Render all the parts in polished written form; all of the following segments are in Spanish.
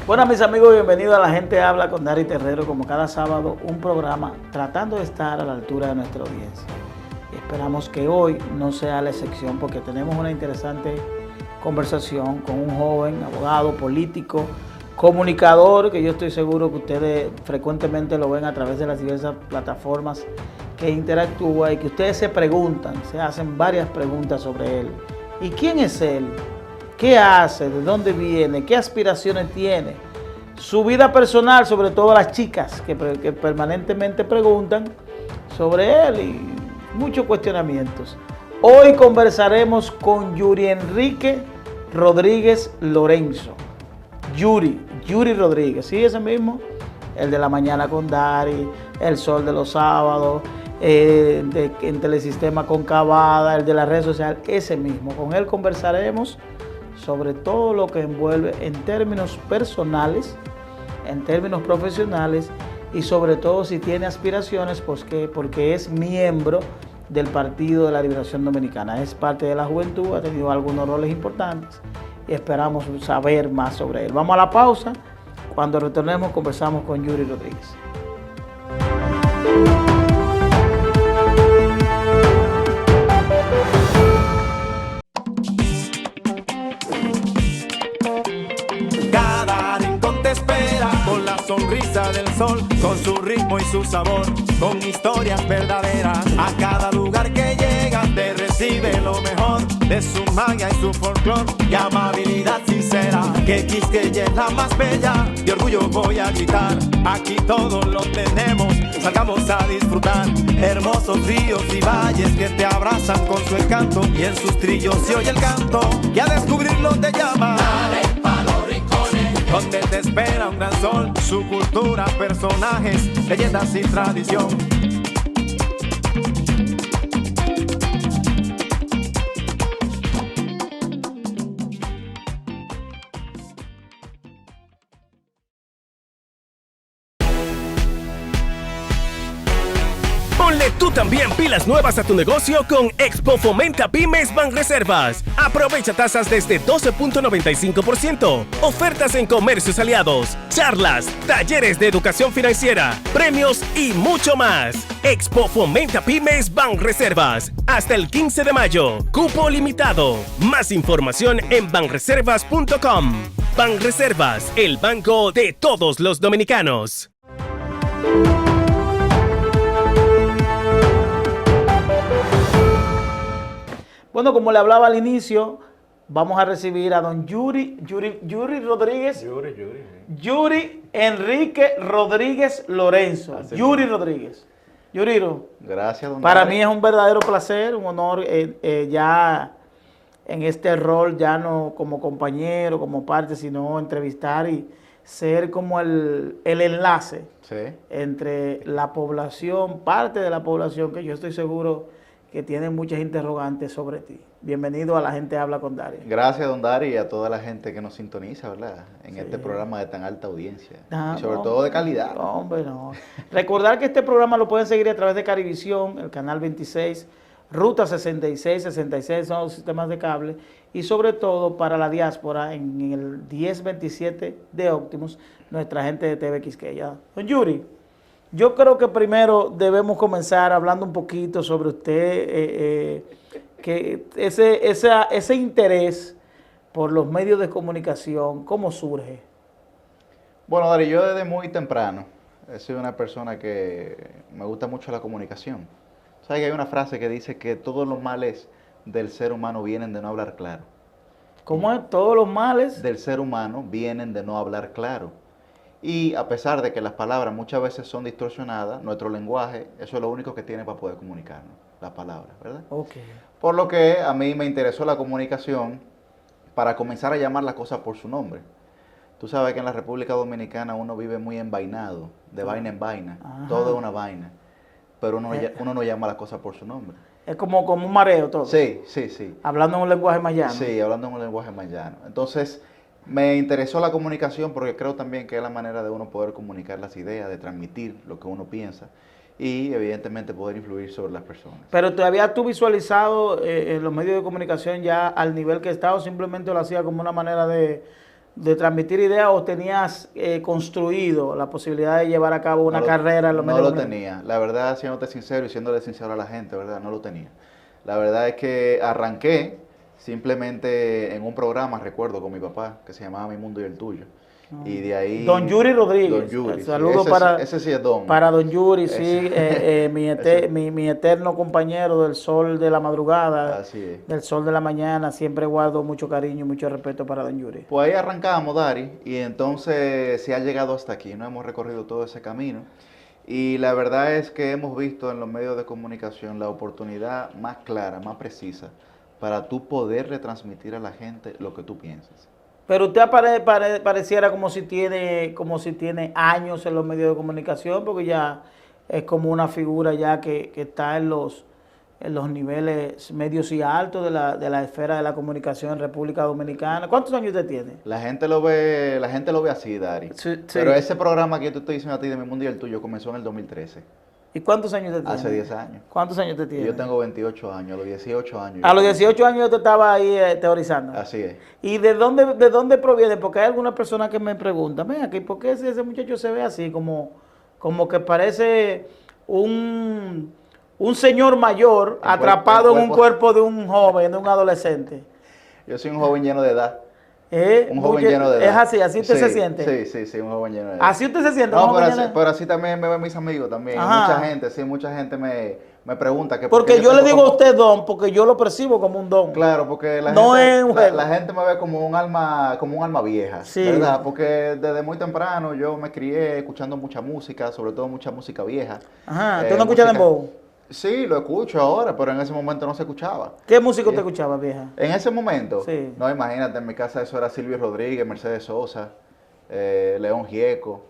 Bueno, mis amigos, bienvenidos a La Gente Habla con Dari Terrero, como cada sábado, un programa tratando de estar a la altura de nuestra audiencia. Y esperamos que hoy no sea la excepción, porque tenemos una interesante conversación con un joven abogado, político, comunicador, que yo estoy seguro que ustedes frecuentemente lo ven a través de las diversas plataformas que interactúa y que ustedes se preguntan, se hacen varias preguntas sobre él. ¿Y quién es él? ¿Qué hace? ¿De dónde viene? ¿Qué aspiraciones tiene? Su vida personal, sobre todo las chicas que permanentemente preguntan sobre él y muchos cuestionamientos. Hoy conversaremos con Yuri Enrique Rodríguez Lorenzo. Yuri Rodríguez, sí, ese mismo, el de La Mañana con Dari, El Sol de los Sábados, en Telesistema con Cavada, el de las redes sociales, ese mismo. Con él conversaremos sobre todo lo que envuelve en términos personales, en términos profesionales y sobre todo si tiene aspiraciones, pues porque es miembro del Partido de la Liberación Dominicana, es parte de la juventud, ha tenido algunos roles importantes y esperamos saber más sobre él. Vamos a la pausa, cuando retornemos conversamos con Yuri Rodríguez. Sonrisa del sol, con su ritmo y su sabor, con historias verdaderas. A cada lugar que llega te recibe lo mejor de su magia y su folclor y amabilidad sincera. Que Quisqueya es la más bella, de orgullo voy a gritar. Aquí todos lo tenemos, salgamos a disfrutar. Hermosos ríos y valles que te abrazan con su encanto y en sus trillos se oye el canto y a descubrirlo te llama. Donde te espera un gran sol, su cultura, personajes, leyendas y tradición. Ponle tú también pilas nuevas a tu negocio con Expo Fomenta Pymes Banreservas. Aprovecha tasas desde 12.95%, ofertas en comercios aliados, charlas, talleres de educación financiera, premios y mucho más. Expo Fomenta Pymes Banreservas. Hasta el 15 de mayo. Cupo limitado. Más información en banreservas.com. Banreservas, el banco de todos los dominicanos. Bueno, como le hablaba al inicio, vamos a recibir a don Yuri Rodríguez. Yuri Enrique Rodríguez Lorenzo. Así Yuri Rodríguez. Yuriro. Gracias, don Para Dari. mí es un verdadero placer, un honor ya en este rol, ya no como compañero, como parte, sino entrevistar y ser como el enlace entre la población, parte de la población, que yo estoy seguro que tiene muchas interrogantes sobre ti. Bienvenido a La Gente Habla con Dari. Gracias, don Dari, y a toda la gente que nos sintoniza, ¿verdad? En este programa de tan alta audiencia. Y sobre todo de calidad. No, hombre, no. Recordar que este programa lo pueden seguir a través de Carivisión, el canal 26, Ruta 66, 66 son los sistemas de cable, y sobre todo para la diáspora en el 1027 de Optimus, nuestra gente de TV Quisqueya. Don Yuri, yo creo que primero debemos comenzar hablando un poquito sobre usted, que ese interés por los medios de comunicación, ¿cómo surge? Bueno, Dari, yo desde muy temprano he sido una persona que me gusta mucho la comunicación. ¿Sabes que hay una frase que dice que todos los males del ser humano vienen de no hablar claro? ¿Cómo es? Todos los males del ser humano vienen de no hablar claro. Y a pesar de que las palabras muchas veces son distorsionadas, nuestro lenguaje, eso es lo único que tiene para poder comunicarnos, las palabras, ¿verdad? Okay. Por lo que a mí me interesó la comunicación para comenzar a llamar las cosas por su nombre. Tú sabes que en la República Dominicana uno vive muy envainado, de vaina en vaina, todo es una vaina, pero uno no llama las cosas por su nombre. Es como un mareo todo. Sí. Hablando en un lenguaje más llano. Sí, hablando en un lenguaje más llano. Entonces, me interesó la comunicación porque creo también que es la manera de uno poder comunicar las ideas, de transmitir lo que uno piensa y evidentemente poder influir sobre las personas. Pero todavía tú visualizado en los medios de comunicación ya al nivel que está, o simplemente lo hacía como una manera de de transmitir ideas o tenías construido la posibilidad de llevar a cabo una carrera en los medios? No lo tenía. La verdad, siéndote sincero y siéndole sincero a la gente, ¿verdad? No lo tenía. La verdad es que arranqué simplemente en un programa, recuerdo, con mi papá, que se llamaba Mi Mundo y el Tuyo. Y de ahí... Don Yuri Rodríguez. Don Yuri. Saludos ese sí es Don. para Don Yuri, sí, mi eterno compañero del sol de la madrugada, Así es. del sol de la mañana. Siempre guardo mucho cariño y mucho respeto para Don Yuri. Pues ahí arrancamos, Dari, y entonces se ha llegado hasta aquí, ¿no? Hemos recorrido todo ese camino. Y la verdad es que hemos visto en los medios de comunicación la oportunidad más clara, más precisa, para tú poder retransmitir a la gente lo que tú piensas. Pero usted pareciera como si tiene años en los medios de comunicación, porque ya es como una figura ya que está en los niveles medios y altos de la esfera de la comunicación en República Dominicana. ¿Cuántos años usted tiene? La gente lo ve así, Dari. Sí, sí. Pero ese programa que yo te estoy diciendo a ti de Mi Mundo y el Tuyo comenzó en el 2013. ¿Y cuántos años usted tiene? Hace 10 años. ¿Cuántos años usted tiene? Y yo tengo 28 años, a los 18 años. A los 18 años usted estaba ahí teorizando. Así es. ¿Y de dónde proviene? Porque hay algunas personas que me preguntan, mira, ¿por qué ese muchacho se ve así? Como que parece un señor mayor atrapado en un cuerpo de un joven, de un adolescente. Yo soy un joven lleno de edad. Un joven lleno de edad. Es así usted se siente. Sí, un joven lleno de edad. ¿Así usted se siente? No, pero así también me ven mis amigos también. Mucha gente me pregunta que porque yo le digo a usted don, porque yo lo percibo como un don. Claro, porque la gente me ve como un alma vieja, sí, ¿verdad? Porque desde muy temprano yo me crié escuchando mucha música, sobre todo mucha música vieja. Ajá, ¿tú no escuchas dembow? Sí, lo escucho ahora, pero en ese momento no se escuchaba. ¿Qué música te escuchaba, vieja? En ese momento, sí. No, imagínate, en mi casa eso era Silvio Rodríguez, Mercedes Sosa, León Gieco,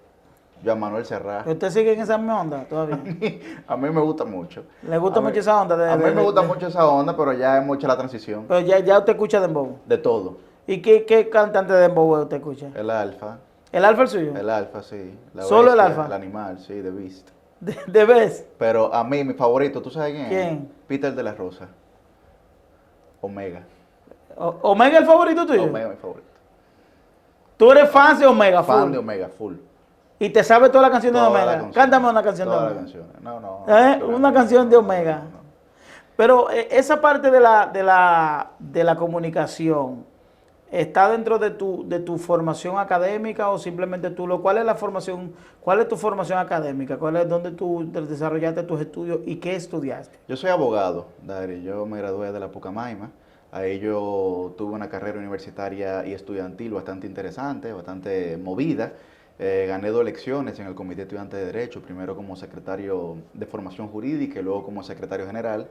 Joan Manuel Serrat. ¿Usted sigue en esa misma onda todavía? A mí me gusta mucho. ¿Le gusta mucho esa onda? A mí me gusta mucho esa onda, pero ya hemos hecho la transición. Pero ya usted escucha dembow. De todo. ¿Y qué cantante de dembow usted escucha? El Alfa. ¿El Alfa el suyo? El Alfa, sí. ¿Solo bestia, el Alfa? El animal, sí, The Beast. ¿De vez? Pero a mí, mi favorito, ¿tú sabes quién es? ¿Quién? Peter de la Rosa. Omega. ¿Omega el favorito tuyo? Omega mi favorito. ¿Tú eres fan de Omega? Fan de Omega, full. ¿Y te sabes toda la canción de Omega? Cántame una canción de Omega. No. Una canción de Omega. Pero esa parte de la comunicación, ¿está dentro de tu formación académica o simplemente cuál es tu formación académica? ¿Dónde tú desarrollaste tus estudios y qué estudiaste? Yo soy abogado, Dari. Yo me gradué de la Pucamaima. Ahí yo tuve una carrera universitaria y estudiantil bastante interesante, bastante movida. Gané 2 elecciones en el Comité Estudiante de Derecho, primero como secretario de Formación Jurídica y luego como secretario general.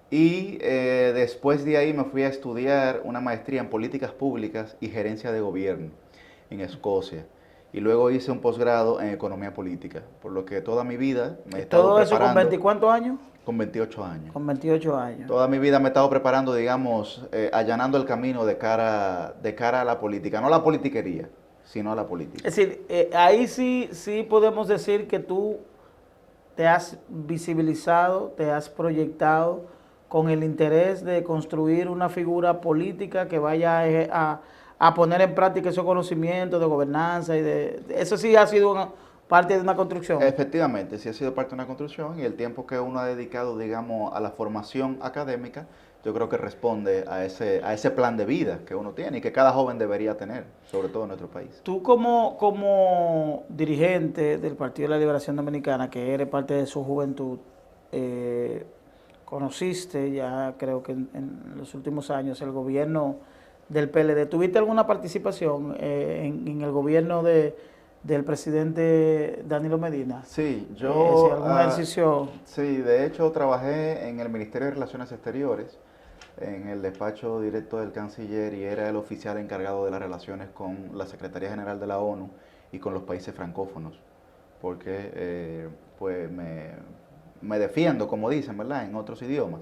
Y después de ahí me fui a estudiar una maestría en Políticas Públicas y Gerencia de Gobierno en Escocia. Y luego hice un posgrado en Economía Política, por lo que toda mi vida me he estado preparando. ¿Todo eso con 20 cuántos años? Con 28 años. Con 28 años. Toda mi vida me he estado preparando, digamos, allanando el camino de cara a la política. No a la politiquería, sino a la política. Es decir, ahí sí podemos decir que tú te has visibilizado, te has proyectado con el interés de construir una figura política que vaya a poner en práctica esos conocimientos de gobernanza eso sí ha sido parte de una construcción. Efectivamente, sí ha sido parte de una construcción y el tiempo que uno ha dedicado, digamos, a la formación académica, yo creo que responde a ese plan de vida que uno tiene y que cada joven debería tener, sobre todo en nuestro país. Tú como dirigente del Partido de la Liberación Dominicana, que eres parte de su juventud, conociste ya creo que en los últimos años el gobierno del PLD. ¿Tuviste alguna participación en el gobierno del presidente Danilo Medina? Sí, ¿Algún ejercicio? Sí, de hecho trabajé en el Ministerio de Relaciones Exteriores, en el despacho directo del canciller y era el oficial encargado de las relaciones con la Secretaría General de la ONU y con los países francófonos, porque pues me defiendo, como dicen, ¿verdad?, en otros idiomas.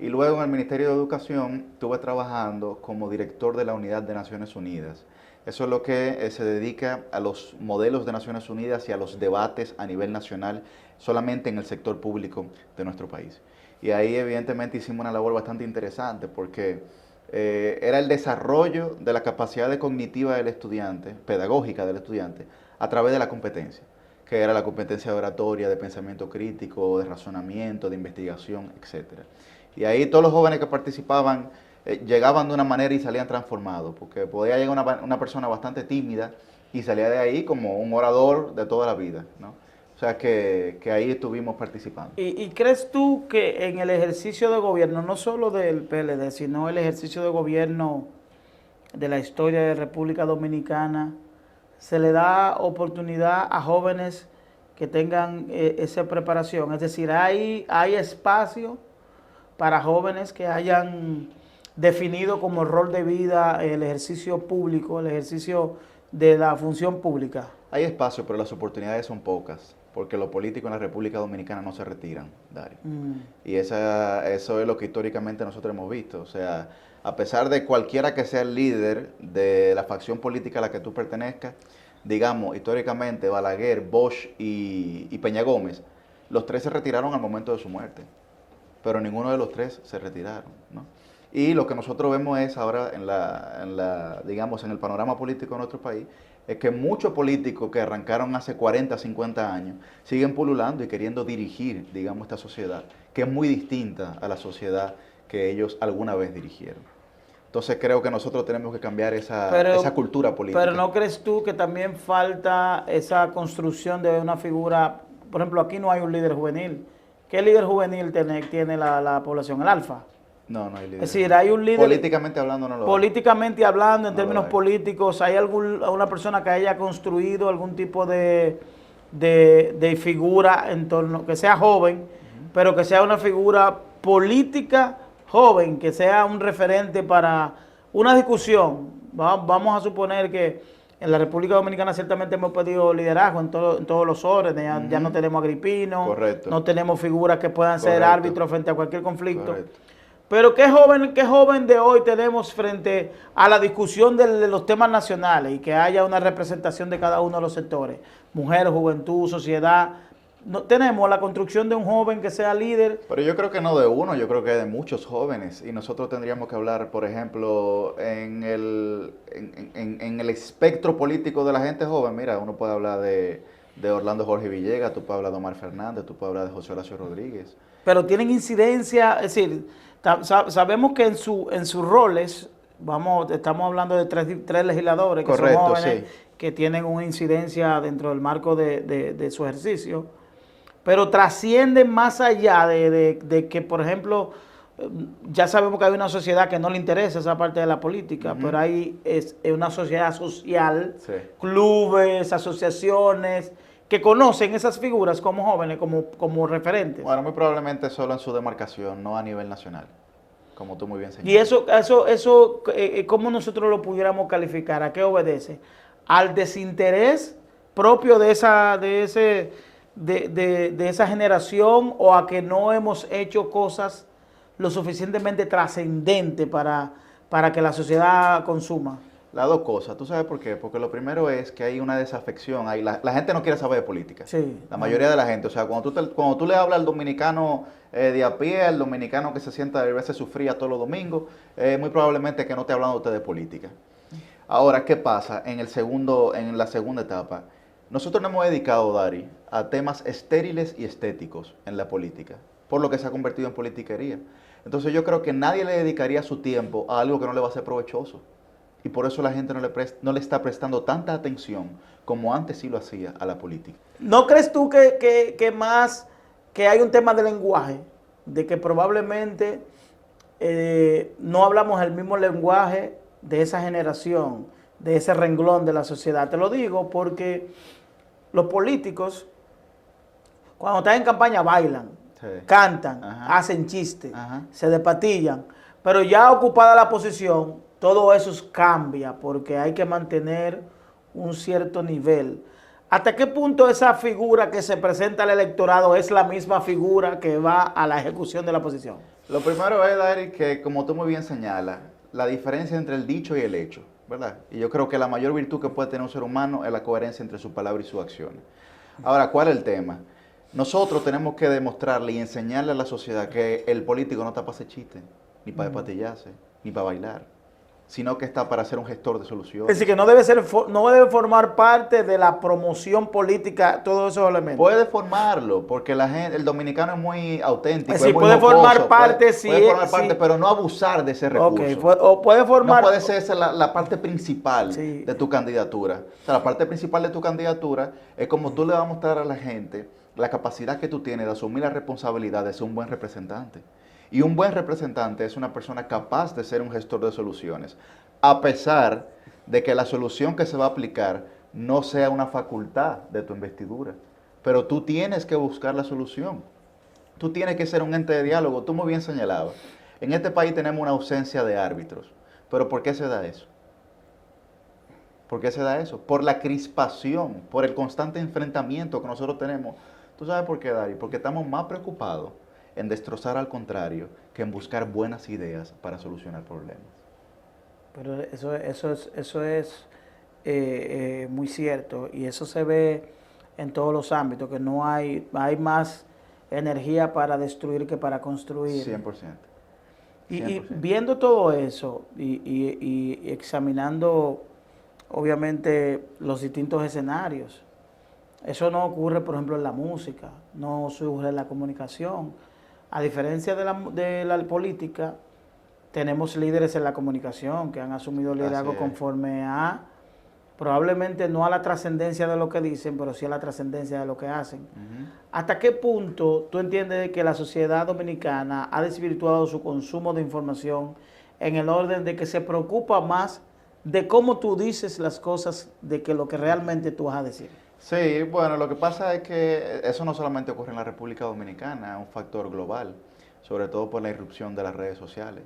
Y luego en el Ministerio de Educación estuve trabajando como director de la Unidad de Naciones Unidas. Eso es lo que se dedica a los modelos de Naciones Unidas y a los debates a nivel nacional solamente en el sector público de nuestro país. Y ahí evidentemente hicimos una labor bastante interesante porque era el desarrollo de la capacidad cognitiva del estudiante, pedagógica del estudiante, a través de la competencia, que era la competencia de oratoria, de pensamiento crítico, de razonamiento, de investigación, etc. Y ahí todos los jóvenes que participaban llegaban de una manera y salían transformados, porque podía llegar una persona bastante tímida y salía de ahí como un orador de toda la vida, ¿no? O sea que ahí estuvimos participando. ¿Y crees tú que en el ejercicio de gobierno, no solo del PLD, sino el ejercicio de gobierno de la historia de República Dominicana, se le da oportunidad a jóvenes que tengan esa preparación? Es decir, hay espacio para jóvenes que hayan definido como rol de vida el ejercicio público, el ejercicio de la función pública. Hay espacio, pero las oportunidades son pocas, porque los políticos en la República Dominicana no se retiran, Dari. Y eso es lo que históricamente nosotros hemos visto. O sea, a pesar de cualquiera que sea el líder de la facción política a la que tú pertenezcas, digamos, históricamente Balaguer, Bosch y Peña Gómez, los tres se retiraron al momento de su muerte, pero ninguno de los tres se retiraron, ¿no? Y lo que nosotros vemos es ahora digamos, en el panorama político de nuestro país, es que muchos políticos que arrancaron hace 40, 50 años, siguen pululando y queriendo dirigir, digamos, esta sociedad, que es muy distinta a la sociedad que ellos alguna vez dirigieron. Entonces creo que nosotros tenemos que cambiar esa cultura política. Pero ¿no crees tú que también falta esa construcción de una figura? Por ejemplo, aquí no hay un líder juvenil. ¿Qué líder juvenil tiene la población? ¿El Alfa? No, no hay líder. Es decir, hay un líder... Políticamente hablando no lo hay. Políticamente hablando, en No términos lo hay. políticos, ¿hay alguna persona que haya construido algún tipo de figura en torno, que sea joven, pero que sea una figura política joven, que sea un referente para una discusión? Vamos a suponer que en la República Dominicana ciertamente hemos pedido liderazgo en todos los órdenes, ya no tenemos agripinos, Correcto. no tenemos figuras que puedan ser Correcto. árbitros frente a cualquier conflicto. Correcto. Pero qué joven de hoy tenemos frente a la discusión de los temas nacionales y que haya una representación de cada uno de los sectores, mujer, juventud, sociedad. No, tenemos la construcción de un joven que sea líder. Pero yo creo que no de uno, yo creo que de muchos jóvenes. Y nosotros tendríamos que hablar, por ejemplo, en el espectro político de la gente joven. Mira, uno puede hablar de Orlando Jorge Villegas, tú puedes hablar de Omar Fernández, tú puedes hablar de José Horacio Rodríguez. Pero tienen incidencia, es decir, sabemos que en sus roles, estamos hablando de tres legisladores que Correcto, son jóvenes, sí, que tienen una incidencia dentro del marco de su ejercicio, pero trascienden más allá de que, por ejemplo, ya sabemos que hay una sociedad que no le interesa esa parte de la política, pero es una sociedad social, Sí. clubes, asociaciones, que conocen esas figuras como jóvenes, como referentes. Bueno, muy probablemente solo en su demarcación, no a nivel nacional, como tú muy bien señalas. Y eso ¿cómo nosotros lo pudiéramos calificar? ¿A qué obedece? ¿Al desinterés propio de esa generación, o a que no hemos hecho cosas lo suficientemente trascendentes para que la sociedad consuma? Las dos cosas. ¿Tú sabes por qué? Porque lo primero es que hay una desafección. La gente no quiere saber de política. Sí. La mayoría de la gente. O sea, cuando tú le hablas al dominicano de a pie, al dominicano que se sienta a veces sufría todos los domingos, muy probablemente que no esté hablando usted de política. Ahora, ¿qué pasa en la segunda etapa? Nosotros nos hemos dedicado, Dari, a temas estériles y estéticos en la política, por lo que se ha convertido en politiquería. Entonces yo creo que nadie le dedicaría su tiempo a algo que no le va a ser provechoso. Y por eso la gente no le está prestando tanta atención como antes sí lo hacía a la política. ¿No crees tú que hay un tema de lenguaje? De que probablemente no hablamos el mismo lenguaje de esa generación, de ese renglón de la sociedad. Te lo digo porque los políticos, cuando están en campaña, bailan, Sí. cantan, Ajá. hacen chistes, Ajá. se despatillan. Pero ya ocupada la posición, todo eso cambia porque hay que mantener un cierto nivel. ¿Hasta qué punto esa figura que se presenta al electorado es la misma figura que va a la ejecución de la posición? Lo primero es, Dari, que como tú muy bien señalas, la diferencia entre el dicho y el hecho, ¿verdad? Y yo creo que la mayor virtud que puede tener un ser humano es la coherencia entre su palabra y sus acciones. Ahora, ¿cuál es el tema? Nosotros tenemos que demostrarle y enseñarle a la sociedad que el político no está para hacer chiste. ni para despatillarse, ni para bailar, sino que está para ser un gestor de soluciones. Es decir, que no debe formar parte de la promoción política todos esos elementos. Puede formarlo, porque el dominicano es muy auténtico. Es decir, muy puede jocoso, formar parte, puede formar parte, pero no abusar de ese recurso. O puede formar... No puede ser esa la parte principal Sí. de tu candidatura. O sea, la parte principal de tu candidatura es como tú le vas a mostrar a la gente la capacidad que tú tienes de asumir la responsabilidad de ser un buen representante. Y un buen representante es una persona capaz de ser un gestor de soluciones, a pesar de que la solución que se va a aplicar no sea una facultad de tu investidura. Pero tú tienes que buscar la solución. Tú tienes que ser un ente de diálogo. Tú muy bien señalabas. En este país tenemos una ausencia de árbitros. ¿Pero por qué se da eso? ¿Por qué se da eso? Por la crispación, por el constante enfrentamiento que nosotros tenemos. ¿Tú sabes por qué, Dari? Porque estamos más preocupados en destrozar al contrario que en buscar buenas ideas para solucionar problemas. Pero eso es muy cierto, y eso se ve en todos los ámbitos, que no hay más energía para destruir que para construir. 100%. Y viendo todo eso y examinando obviamente los distintos escenarios, eso no ocurre, por ejemplo, en la música, no surge en la comunicación. A diferencia de la política, tenemos líderes en la comunicación que han asumido liderazgo conforme a, probablemente no a la trascendencia de lo que dicen, pero sí a la trascendencia de lo que hacen. ¿Hasta qué punto tú entiendes que la sociedad dominicana ha desvirtuado su consumo de información en el orden de que se preocupa más de cómo tú dices las cosas de que lo que realmente tú vas a decir? Sí, bueno, lo que pasa es que eso no solamente ocurre en la República Dominicana, es un factor global, sobre todo por la irrupción de las redes sociales.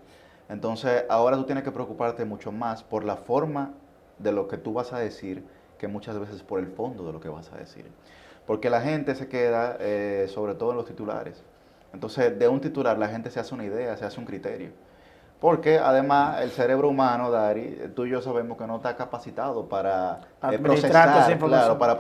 Entonces, ahora tú tienes que preocuparte mucho más por la forma de lo que tú vas a decir, que muchas veces por el fondo de lo que vas a decir. Porque la gente se queda, sobre todo en los titulares. Entonces, de un titular la gente se hace una idea, se hace un criterio. Porque además el cerebro humano, Dari, tú y yo sabemos que no está capacitado para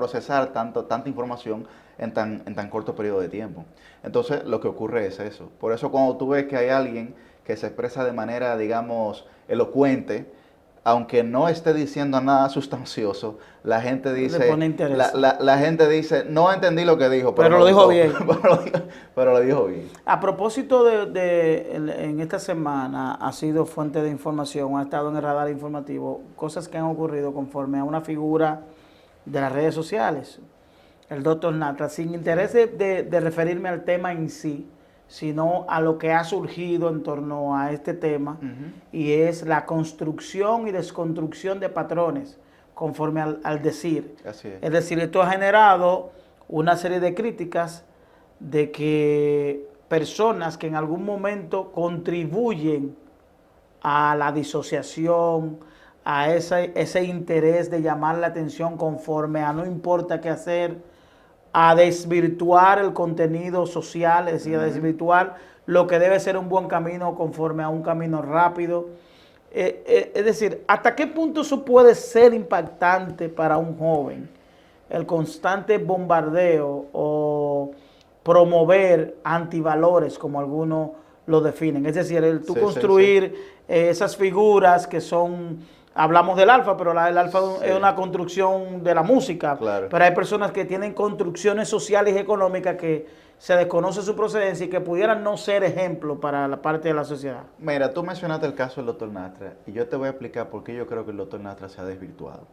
procesar tanta información en tan corto periodo de tiempo. Entonces, lo que ocurre es eso. Por eso cuando tú ves que hay alguien que se expresa de manera, digamos, elocuente, aunque no esté diciendo nada sustancioso, la gente dice, la gente dice, no entendí lo que dijo, pero lo dijo bien. pero lo dijo bien. A propósito en esta semana ha sido fuente de información, ha estado en el radar informativo, cosas que han ocurrido conforme a una figura de las redes sociales, el doctor Natra, sin interés de referirme al tema en sí, sino a lo que ha surgido en torno a este tema, y es la construcción y desconstrucción de patrones conforme al decir. Así es. Es decir, esto ha generado una serie de críticas de que personas que en algún momento contribuyen a la disociación, a ese interés de llamar la atención conforme a no importa qué hacer, a desvirtuar el contenido social, es decir, a desvirtuar lo que debe ser un buen camino conforme a un camino rápido. Es decir, ¿hasta qué punto eso puede ser impactante para un joven? El constante bombardeo o promover antivalores, como algunos lo definen. Es decir, tú construir esas figuras que son... Hablamos del alfa, pero el alfa es una construcción de la música. Claro. Pero hay personas que tienen construcciones sociales y económicas que se desconoce su procedencia y que pudieran no ser ejemplo para la parte de la sociedad. Mira, tú mencionaste el caso del doctor Natra y yo te voy a explicar por qué yo creo que el doctor Natra se ha desvirtuado.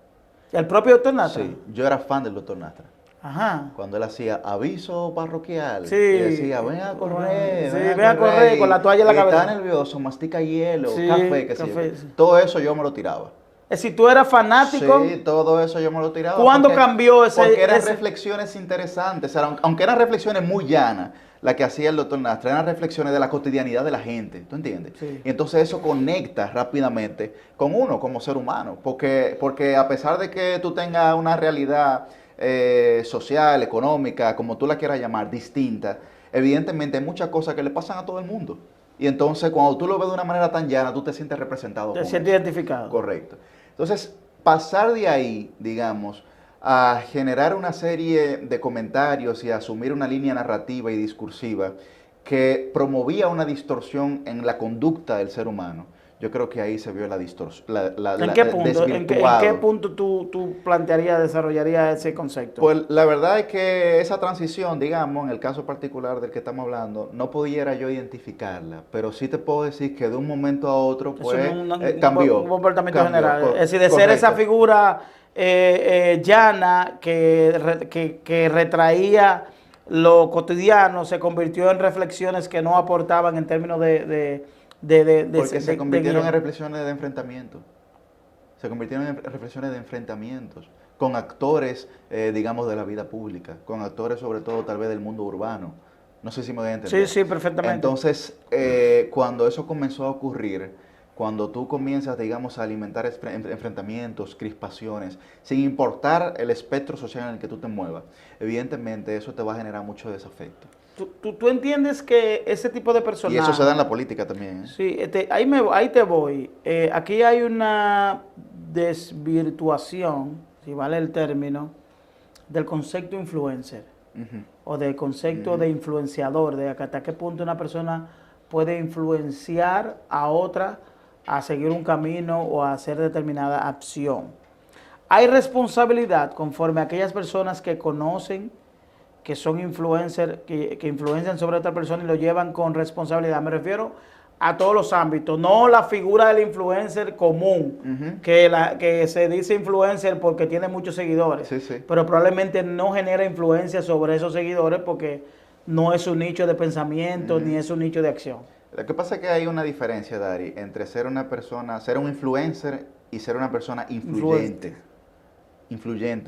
¿El propio doctor Natra? Sí, yo era fan del doctor Natra. Ajá. Cuando él hacía aviso parroquial, sí, y decía, ven a correr, sí, ven a correr con la toalla en la cabeza. Está nervioso, mastica hielo, sí, café, qué sé yo. Todo eso yo me lo tiraba. Es decir, tú eras fanático. Sí, todo eso yo me lo tiraba. ¿Cuándo cambió ese? Porque eran reflexiones interesantes, aunque eran reflexiones muy llanas, la que hacía el doctor Natra, eran reflexiones de la cotidianidad de la gente, ¿tú entiendes? Sí. Y entonces eso conecta rápidamente con uno como ser humano, porque a pesar de que tú tengas una realidad social, económica, como tú la quieras llamar, distinta, evidentemente hay muchas cosas que le pasan a todo el mundo. Y entonces cuando tú lo ves de una manera tan llana, tú te sientes representado. Te sientes identificado. Correcto. Entonces, pasar de ahí, digamos, a generar una serie de comentarios y a asumir una línea narrativa y discursiva que promovía una distorsión en la conducta del ser humano, yo creo que ahí se vio la distorsión, ¿En qué punto, desvirtuado. en qué punto tú plantearías, desarrollarías ese concepto? Pues la verdad es que esa transición, digamos, en el caso particular del que estamos hablando, no pudiera yo identificarla, pero sí te puedo decir que de un momento a otro, pues, cambió. Un comportamiento cambió, general. Es decir, de ser correcto. esa figura llana que retraía lo cotidiano, se convirtió en reflexiones que no aportaban en términos Porque se convirtieron en guía. reflexiones de enfrentamiento. Se convirtieron en reflexiones de enfrentamientos con actores, digamos, de la vida pública, con actores sobre todo tal vez del mundo urbano. No sé si me voy a entender. Sí, sí, perfectamente. Entonces, cuando eso comenzó a ocurrir, cuando tú comienzas, digamos, a alimentar enfrentamientos, crispaciones, sin importar el espectro social en el que tú te muevas, evidentemente eso te va a generar mucho desafecto. ¿Tú entiendes que ese tipo de personajes... Y eso se da en la política también, ¿eh? Sí, ahí te voy. Aquí hay una desvirtuación, si vale el término, del concepto influencer o del concepto de influenciador, de hasta qué punto una persona puede influenciar a otra a seguir un camino o a hacer determinada acción. Hay responsabilidad conforme a aquellas personas que conocen que son influencers, que influencian sobre otra persona y lo llevan con responsabilidad. Me refiero a todos los ámbitos, no la figura del influencer común, que se dice influencer porque tiene muchos seguidores, pero probablemente no genera influencia sobre esos seguidores porque no es un nicho de pensamiento ni es un nicho de acción. Lo que pasa es que hay una diferencia, Dari, entre ser una persona, ser un influencer y ser una persona influyente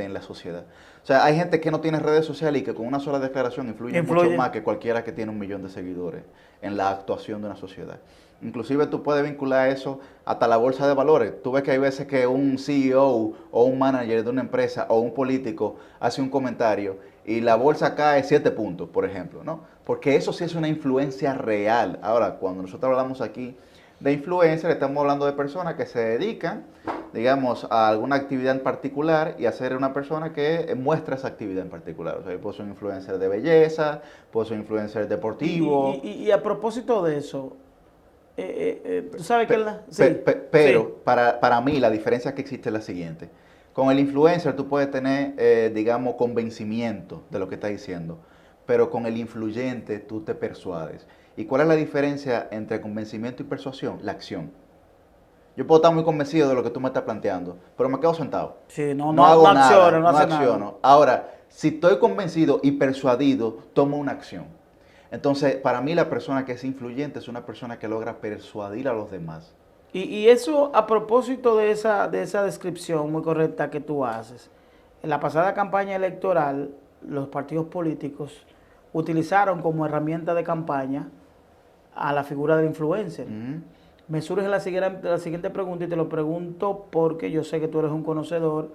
en la sociedad. O sea, hay gente que no tiene redes sociales y que con una sola declaración influye mucho más que cualquiera que tiene 1 millón de seguidores en la actuación de una sociedad. Inclusive tú puedes vincular eso hasta la bolsa de valores. Tú ves que hay veces que un CEO o un manager de una empresa o un político hace un comentario y la bolsa cae 7 puntos, por ejemplo, ¿no? Porque eso sí es una influencia real. Ahora, cuando nosotros hablamos aquí de influencer, estamos hablando de personas que se dedican, digamos, a alguna actividad en particular y a ser una persona que muestra esa actividad en particular. O sea, yo puedo ser un influencer de belleza, puedo ser un influencer deportivo. Y a propósito de eso, tú sabes que Pero para mí la diferencia que existe es la siguiente. Con el influencer tú puedes tener, digamos, convencimiento de lo que está diciendo, pero con el influyente tú te persuades. ¿Y cuál es la diferencia entre convencimiento y persuasión? La acción. Yo puedo estar muy convencido de lo que tú me estás planteando, pero me quedo sentado. Sí, no hago nada, no acciono. Nada. Ahora, si estoy convencido y persuadido, tomo una acción. Entonces, para mí la persona que es influyente es una persona que logra persuadir a los demás. Y eso a propósito de esa descripción muy correcta que tú haces. En la pasada campaña electoral, los partidos políticos utilizaron como herramienta de campaña a la figura del influencer. Me surge la siguiente pregunta y te lo pregunto porque yo sé que tú eres un conocedor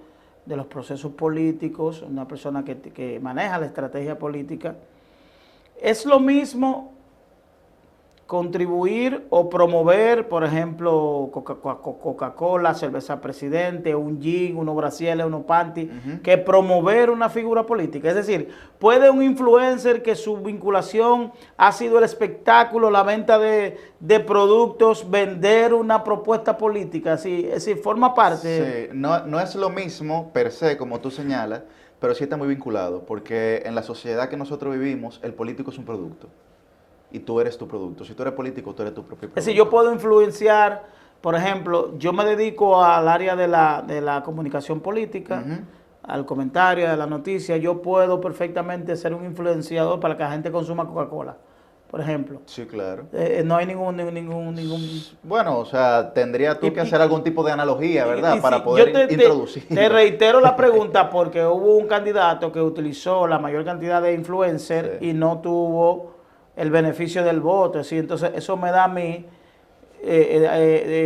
de los procesos políticos, una persona que maneja la estrategia política. ¿Es lo mismo contribuir o promover, por ejemplo, Coca-Cola, cerveza Presidente, un gin, unos brasieles, unos panty, que promover una figura política? Es decir, ¿puede un influencer que su vinculación ha sido el espectáculo, la venta de productos, vender una propuesta política? Es decir, forma parte. Sí, no es lo mismo per se, como tú señalas, pero sí está muy vinculado, porque en la sociedad que nosotros vivimos, el político es un producto. Y tú eres tu producto. Si tú eres político, tú eres tu propio producto. Es decir, yo puedo influenciar, por ejemplo, yo me dedico al área de la comunicación política, al comentario, a la noticia. Yo puedo perfectamente ser un influenciador para que la gente consuma Coca-Cola, por ejemplo. Sí, claro. No hay ningún... Bueno, o sea, tendría tú que hacer algún tipo de analogía, ¿verdad? Para poder introducir. Te reitero la pregunta porque hubo un candidato que utilizó la mayor cantidad de influencers y no tuvo el beneficio del voto. ¿Sí? Entonces eso me da a mí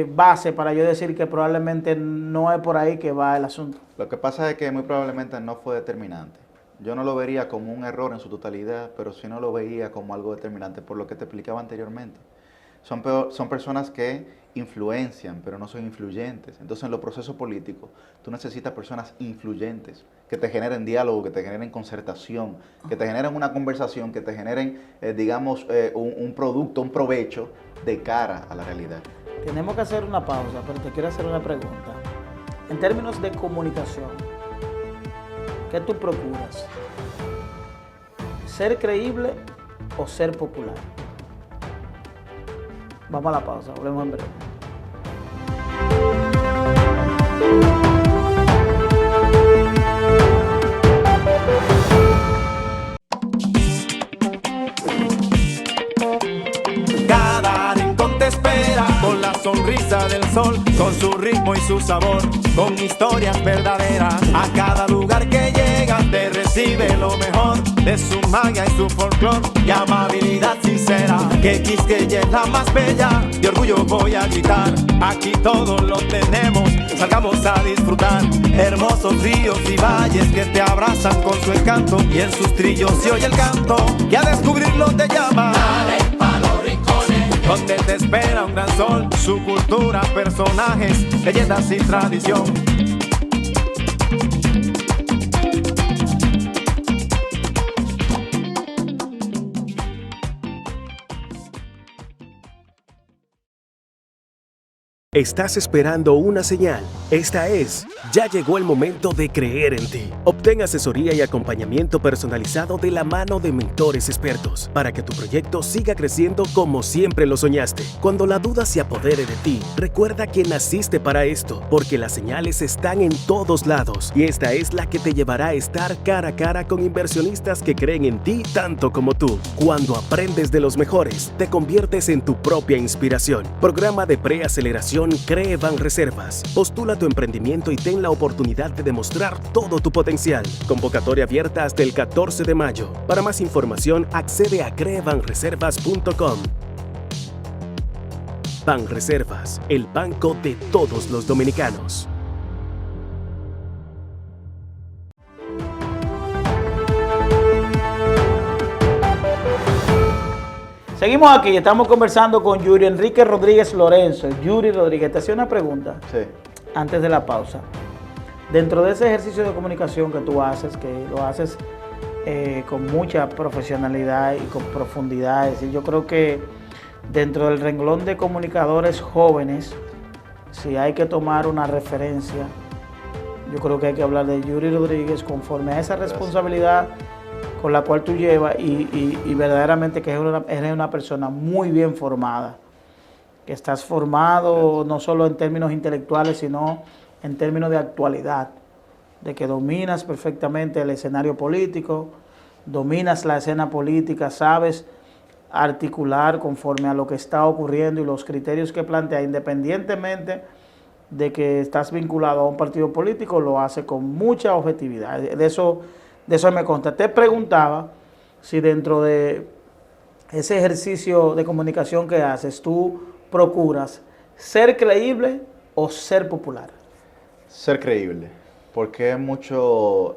base para yo decir que probablemente no es por ahí que va el asunto. Lo que pasa es que muy probablemente no fue determinante. Yo no lo vería como un error en su totalidad, pero sí no lo veía como algo determinante por lo que te explicaba anteriormente. Son personas que influencian, pero no son influyentes. Entonces, en los procesos políticos, tú necesitas personas influyentes, que te generen diálogo, que te generen concertación, que te generen una conversación, que te generen, digamos, un producto, un provecho de cara a la realidad. Tenemos que hacer una pausa, pero te quiero hacer una pregunta. En términos de comunicación, ¿qué tú procuras? ¿Ser creíble o ser popular? Vamos a la pausa, volvemos en breve. Cada rincón te espera con la sonrisa del sol, con su ritmo y su sabor, con historias verdaderas. A cada lugar que llegas te recibe lo mejor de su magia y su folclor y amabilidad sincera. Que Quisqueya es la más bella, de orgullo voy a gritar. Aquí todo lo tenemos, salgamos a disfrutar. Hermosos ríos y valles que te abrazan con su encanto, y en sus trillos se oye el canto que a descubrirlo te llama. Dale pa' los rincones, donde te espera un gran sol, su cultura, personajes, leyendas y tradición. Estás esperando una señal. Esta es, ya llegó el momento de creer en ti. Obtén asesoría y acompañamiento personalizado de la mano de mentores expertos para que tu proyecto siga creciendo como siempre lo soñaste. Cuando la duda se apodere de ti, recuerda que naciste para esto, porque las señales están en todos lados y esta es la que te llevará a estar cara a cara con inversionistas que creen en ti tanto como tú. Cuando aprendes de los mejores, te conviertes en tu propia inspiración. Programa de preaceleración Cree Banreservas. Postula tu emprendimiento y ten la oportunidad de demostrar todo tu potencial. Convocatoria abierta hasta el 14 de mayo. Para más información, accede a creebanreservas.com. Banreservas, el banco de todos los dominicanos. Seguimos aquí, estamos conversando con Yuri Enrique Rodríguez Lorenzo. Yuri Rodríguez, te hacía una pregunta antes de la pausa. Dentro de ese ejercicio de comunicación que tú haces, que lo haces con mucha profesionalidad y con profundidad, es decir, yo creo que dentro del renglón de comunicadores jóvenes, si hay que tomar una referencia, yo creo que hay que hablar de Yuri Rodríguez conforme a esa responsabilidad con la cual tú llevas y verdaderamente que eres una persona muy bien formada, que estás formado no solo en términos intelectuales, sino en términos de actualidad, de que dominas perfectamente el escenario político, dominas la escena política, sabes articular conforme a lo que está ocurriendo y los criterios que plantea, independientemente de que estás vinculado a un partido político, lo hace con mucha objetividad. De eso me consta. Te preguntaba si dentro de ese ejercicio de comunicación que haces, tú procuras ser creíble o ser popular. Ser creíble, porque es mucho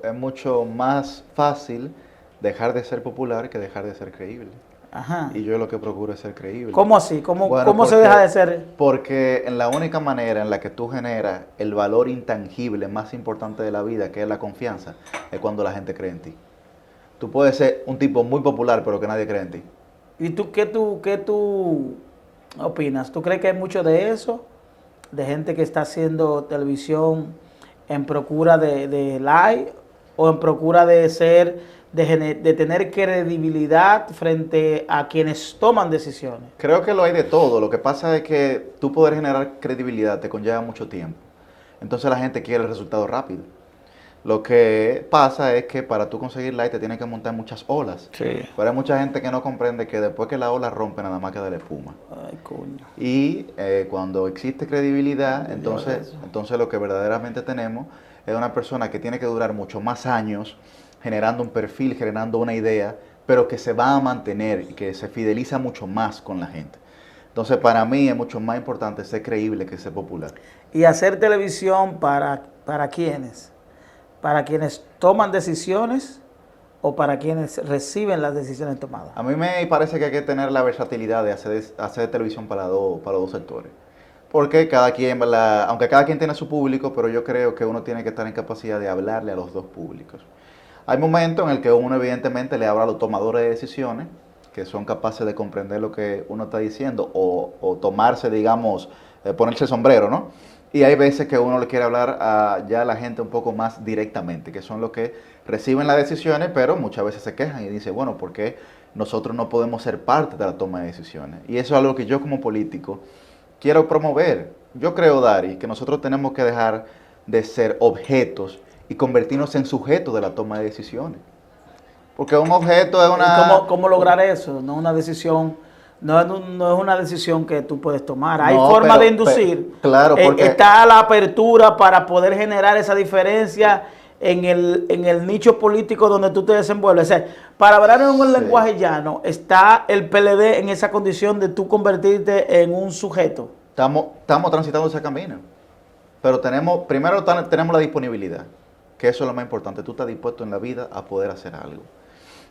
más fácil dejar de ser popular que dejar de ser creíble. Ajá. Y yo lo que procuro es ser creíble. ¿Cómo así? ¿Cómo se deja de ser? Porque en la única manera en la que tú generas el valor intangible más importante de la vida, que es la confianza, es cuando la gente cree en ti. Tú puedes ser un tipo muy popular, pero que nadie cree en ti. ¿Y tú qué tú opinas? ¿Tú crees que hay mucho de eso? De gente que está haciendo televisión en procura de like o en procura de ser... De tener credibilidad frente a quienes toman decisiones. Creo que lo hay de todo. Lo que pasa es que tú poder generar credibilidad te conlleva mucho tiempo. Entonces la gente quiere el resultado rápido. Lo que pasa es que para tú conseguir like te tienes que montar muchas olas. Sí. Pero hay mucha gente que no comprende que después que la ola rompe nada más queda la espuma. Ay, coño. Y cuando existe credibilidad, entonces lo que verdaderamente tenemos es una persona que tiene que durar mucho más años generando un perfil, generando una idea, pero que se va a mantener y que se fideliza mucho más con la gente. Entonces, para mí es mucho más importante ser creíble que ser popular. ¿Y hacer televisión para quiénes? ¿Para quienes toman decisiones o para quienes reciben las decisiones tomadas? A mí me parece que hay que tener la versatilidad de hacer televisión para los dos sectores. Porque cada quien, ¿verdad? Aunque cada quien tiene su público, pero yo creo que uno tiene que estar en capacidad de hablarle a los dos públicos. Hay momentos en el que uno evidentemente le habla a los tomadores de decisiones, que son capaces de comprender lo que uno está diciendo o tomarse, digamos, ponerse el sombrero, ¿no? Y hay veces que uno le quiere hablar a ya la gente un poco más directamente, que son los que reciben las decisiones, pero muchas veces se quejan y dicen, bueno, ¿por qué nosotros no podemos ser parte de la toma de decisiones? Y eso es algo que yo como político quiero promover. Yo creo, Dari, que nosotros tenemos que dejar de ser objetos y convertirnos en sujetos de la toma de decisiones. Porque un objeto es una... ¿Cómo lograr eso? No es una decisión, no es una decisión que tú puedes tomar. Hay No, forma de inducir. claro, porque... Está la apertura para poder generar esa diferencia en el nicho político donde tú te desenvuelves. O sea, para hablar en un lenguaje llano, está el PLD en esa condición de tú convertirte en un sujeto. Estamos transitando ese camino. Pero primero tenemos la disponibilidad, que eso es lo más importante. Tú estás dispuesto en la vida a poder hacer algo.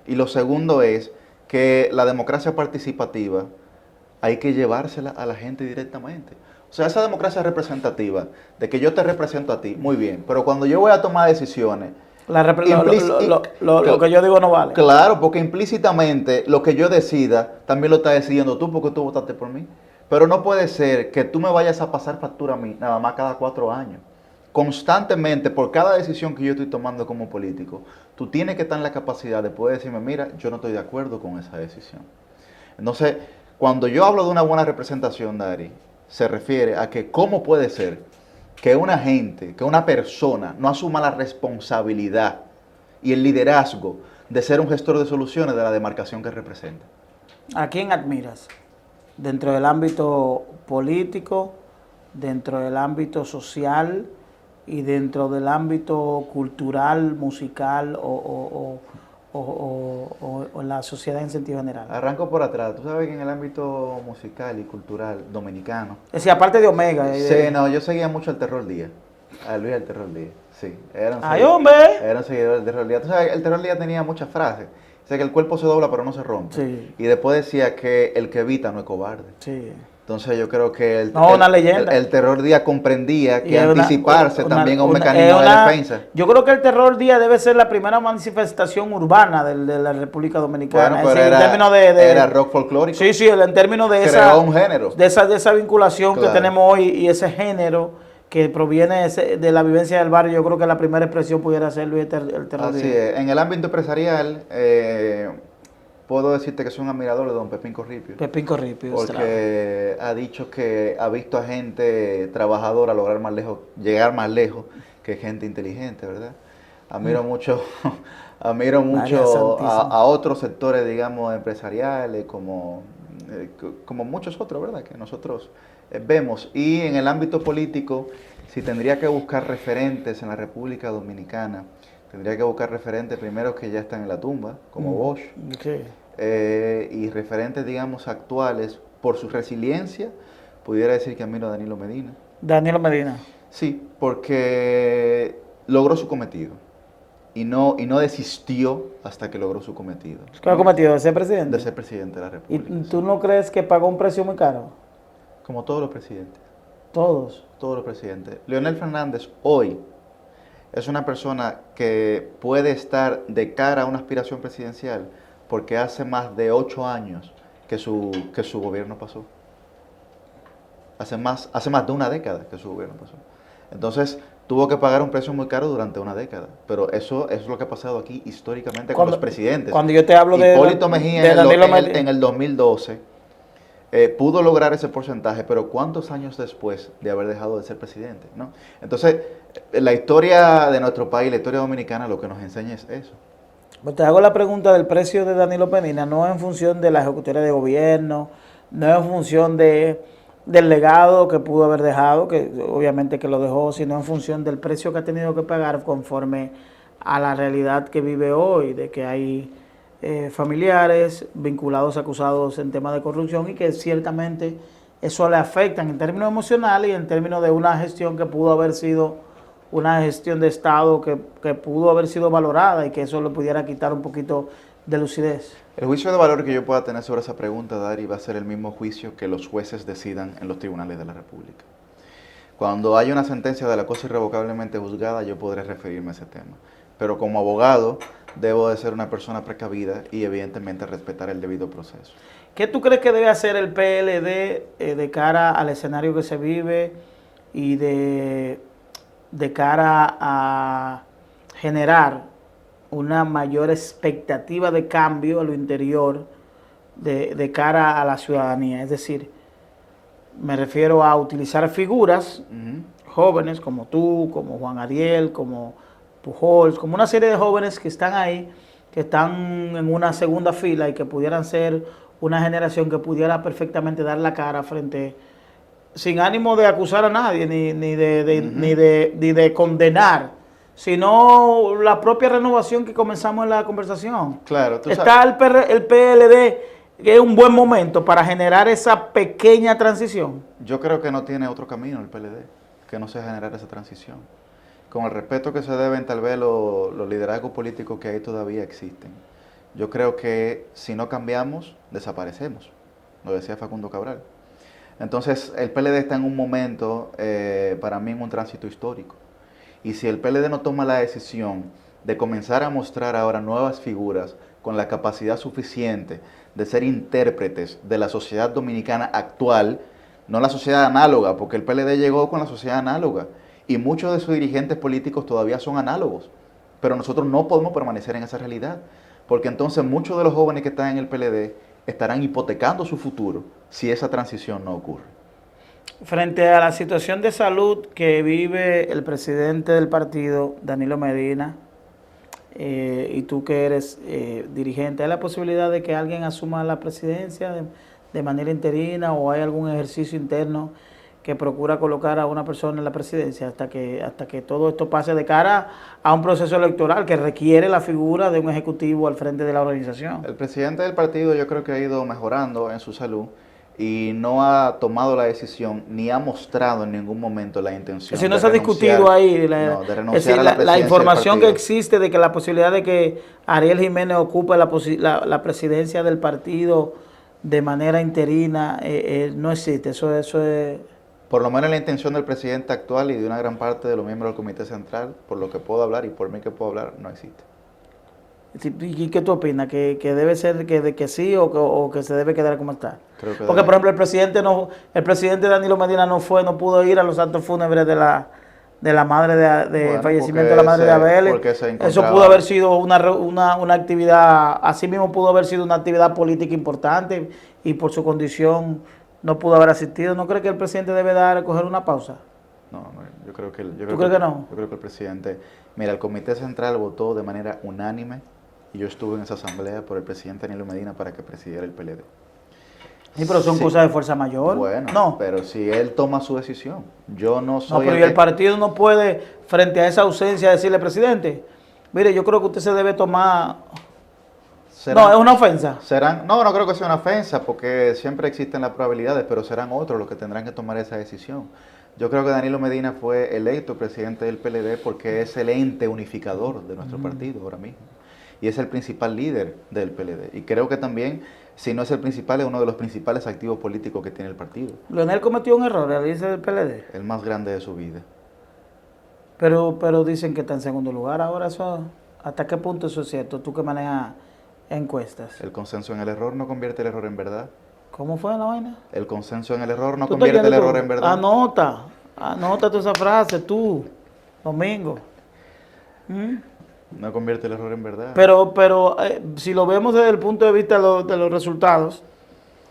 Y lo segundo es que la democracia participativa hay que llevársela a la gente directamente. O sea, esa democracia representativa, de que yo te represento a ti, muy bien, pero cuando yo voy a tomar decisiones... Lo que yo digo no vale. Claro, porque implícitamente lo que yo decida, también lo estás decidiendo tú porque tú votaste por mí. Pero no puede ser que tú me vayas a pasar factura a mí nada más cada 4 años. Constantemente, por cada decisión que yo estoy tomando como político, tú tienes que estar en la capacidad de poder decirme, mira, yo no estoy de acuerdo con esa decisión. Entonces, cuando yo hablo de una buena representación, Dari, se refiere a que cómo puede ser que una persona no asuma la responsabilidad y el liderazgo de ser un gestor de soluciones de la demarcación que representa. ¿A quién admiras? Dentro del ámbito político, dentro del ámbito social y dentro del ámbito cultural, musical o la sociedad en sentido general. Arranco por atrás. Tú sabes que en el ámbito musical y cultural dominicano... Es decir, aparte de Omega. Sí, no, yo seguía mucho al Terror Díaz. A Luis el Terror Díaz, sí. ¡Ay, hombre! Era un seguidor del Terror Díaz. Tú sabes, el Terror Díaz tenía muchas frases. O sea, que el cuerpo se dobla pero no se rompe. Sí. Y después decía que el que evita no es cobarde. Sí. Entonces yo creo que una leyenda. El Terror Díaz comprendía que anticiparse también es un mecanismo de defensa. Yo creo que el Terror Díaz debe ser la primera manifestación urbana de la República Dominicana. Bueno, pero en términos era rock folclórico. Sí, en términos de creó un género. De esa vinculación Claro. que tenemos hoy y ese género que proviene de la vivencia del barrio. Yo creo que la primera expresión pudiera ser Luis el Terror Díaz. Así es. En el ámbito empresarial... puedo decirte que soy un admirador de don Pepín Corripio. Pepín Corripio. Porque ha dicho que ha visto a gente trabajadora lograr más lejos, llegar más lejos que gente inteligente, ¿verdad? Admiro mucho a otros sectores, digamos, empresariales, como muchos otros, ¿verdad? Que nosotros vemos. Y en el ámbito político, si tendría que buscar referentes en la República Dominicana, tendría que buscar referentes primero que ya están en la tumba, como Bosch, Okay. Y referentes, digamos, actuales, por su resiliencia, pudiera decir que admiro a Danilo Medina. Danilo Medina. Sí, porque logró su cometido y no desistió hasta que logró su cometido. ¿Qué ha cometido? ¿De ser presidente? De ser presidente de la ¿Y República. tú no crees que pagó un precio muy caro? Como todos los presidentes. Todos. Todos los presidentes. Leonel Fernández hoy es una persona que puede estar de cara a una aspiración presidencial porque hace más de 8 años que su gobierno pasó. Hace más de una década que su gobierno pasó. Entonces, tuvo que pagar un precio muy caro durante una década. Pero eso es lo que ha pasado aquí históricamente con los presidentes. Cuando yo te hablo de Hipólito Mejía en el 2012 pudo lograr ese porcentaje, pero ¿cuántos años después de haber dejado de ser presidente? ¿No? Entonces, la historia de nuestro país, la historia dominicana, lo que nos enseña es eso. Pues te hago la pregunta del precio de Danilo Medina, no en función de la ejecutoria de gobierno, no en función del legado que pudo haber dejado, que obviamente que lo dejó, sino en función del precio que ha tenido que pagar conforme a la realidad que vive hoy, de que hay familiares vinculados, acusados en temas de corrupción y que ciertamente eso le afecta en términos emocionales y en términos de una gestión que pudo haber sido una gestión de Estado que pudo haber sido valorada y que eso le pudiera quitar un poquito de lucidez. El juicio de valor que yo pueda tener sobre esa pregunta, Dari, va a ser el mismo juicio que los jueces decidan en los tribunales de la República. Cuando haya una sentencia de la cosa irrevocablemente juzgada, yo podré referirme a ese tema. Pero como abogado, debo de ser una persona precavida y evidentemente respetar el debido proceso. ¿Qué tú crees que debe hacer el PLD de cara al escenario que se vive y de cara a generar una mayor expectativa de cambio a lo interior de cara a la ciudadanía? Es decir, me refiero a utilizar figuras jóvenes como tú, como Juan Ariel, como Pujols, como una serie de jóvenes que están ahí, que están en una segunda fila y que pudieran ser una generación que pudiera perfectamente dar la cara frente, sin ánimo de acusar a nadie, ni de condenar, sino la propia renovación que comenzamos en la conversación. Claro, tú Está el PLD, que es un buen momento para generar esa pequeña transición. Yo creo que no tiene otro camino el PLD que no sea generar esa transición. Con el respeto que se deben tal vez los liderazgos políticos que ahí todavía existen. Yo creo que si no cambiamos, desaparecemos, lo decía Facundo Cabral. Entonces el PLD está en un momento, para mí, en un tránsito histórico. Y si el PLD no toma la decisión de comenzar a mostrar ahora nuevas figuras con la capacidad suficiente de ser intérpretes de la sociedad dominicana actual, no la sociedad análoga, porque el PLD llegó con la sociedad análoga y muchos de sus dirigentes políticos todavía son análogos, pero nosotros no podemos permanecer en esa realidad, porque entonces muchos de los jóvenes que están en el PLD estarán hipotecando su futuro si esa transición no ocurre. Frente a la situación de salud que vive el presidente del partido, Danilo Medina, y tú que eres dirigente, ¿hay la posibilidad de que alguien asuma la presidencia de manera interina, o hay algún ejercicio interno que procura colocar a una persona en la presidencia hasta que todo esto pase de cara a un proceso electoral que requiere la figura de un ejecutivo al frente de la organización? El presidente del partido yo creo que ha ido mejorando en su salud y no ha tomado la decisión ni ha mostrado en ningún momento la intención. Si no se ha discutido ahí de renunciar a la presidencia la información del que existe de que la posibilidad de que Ariel Jiménez ocupe la presidencia del partido de manera interina no existe. Eso es... Por lo menos la intención del presidente actual y de una gran parte de los miembros del Comité Central, por lo que puedo hablar y por mí que puedo hablar, no existe. ¿Y qué tú opinas? ¿Que debe ser que sí o que se debe quedar como está? Creo que Porque, por ejemplo, el presidente Danilo Medina no pudo ir a los actos fúnebres de la madre de fallecimiento de la madre de Abel. Eso pudo haber sido una actividad, así mismo pudo haber sido una actividad política importante, y por su condición no pudo haber asistido. ¿No cree que el presidente debe coger una pausa? No, yo creo que... ¿Tú crees que no? Yo creo que el presidente... Mira, el Comité Central votó de manera unánime, y yo estuve en esa asamblea por el presidente Danilo Medina para que presidiera el PLD. Sí, pero son cosas de fuerza mayor. Bueno, no. Pero si él toma su decisión, yo no soy... No, pero el partido no puede, frente a esa ausencia, decirle, presidente, mire, yo creo que usted se debe tomar... No, es una ofensa. No creo que sea una ofensa, porque siempre existen las probabilidades, pero serán otros los que tendrán que tomar esa decisión. Yo creo que Danilo Medina fue electo presidente del PLD porque es el ente unificador de nuestro partido ahora mismo. Y es el principal líder del PLD. Y creo que también, si no es el principal, es uno de los principales activos políticos que tiene el partido. Leonel cometió un error al irse del PLD. El más grande de su vida. Pero dicen que está en segundo lugar ahora. ¿Hasta qué punto eso es cierto? Tú que manejas encuestas. El consenso en el error no convierte el error en verdad. ¿Cómo fue la vaina? El consenso en el error no convierte el error en verdad. Anota toda esa frase, tú, Domingo. No convierte el error en verdad. Pero si lo vemos desde el punto de vista de los resultados,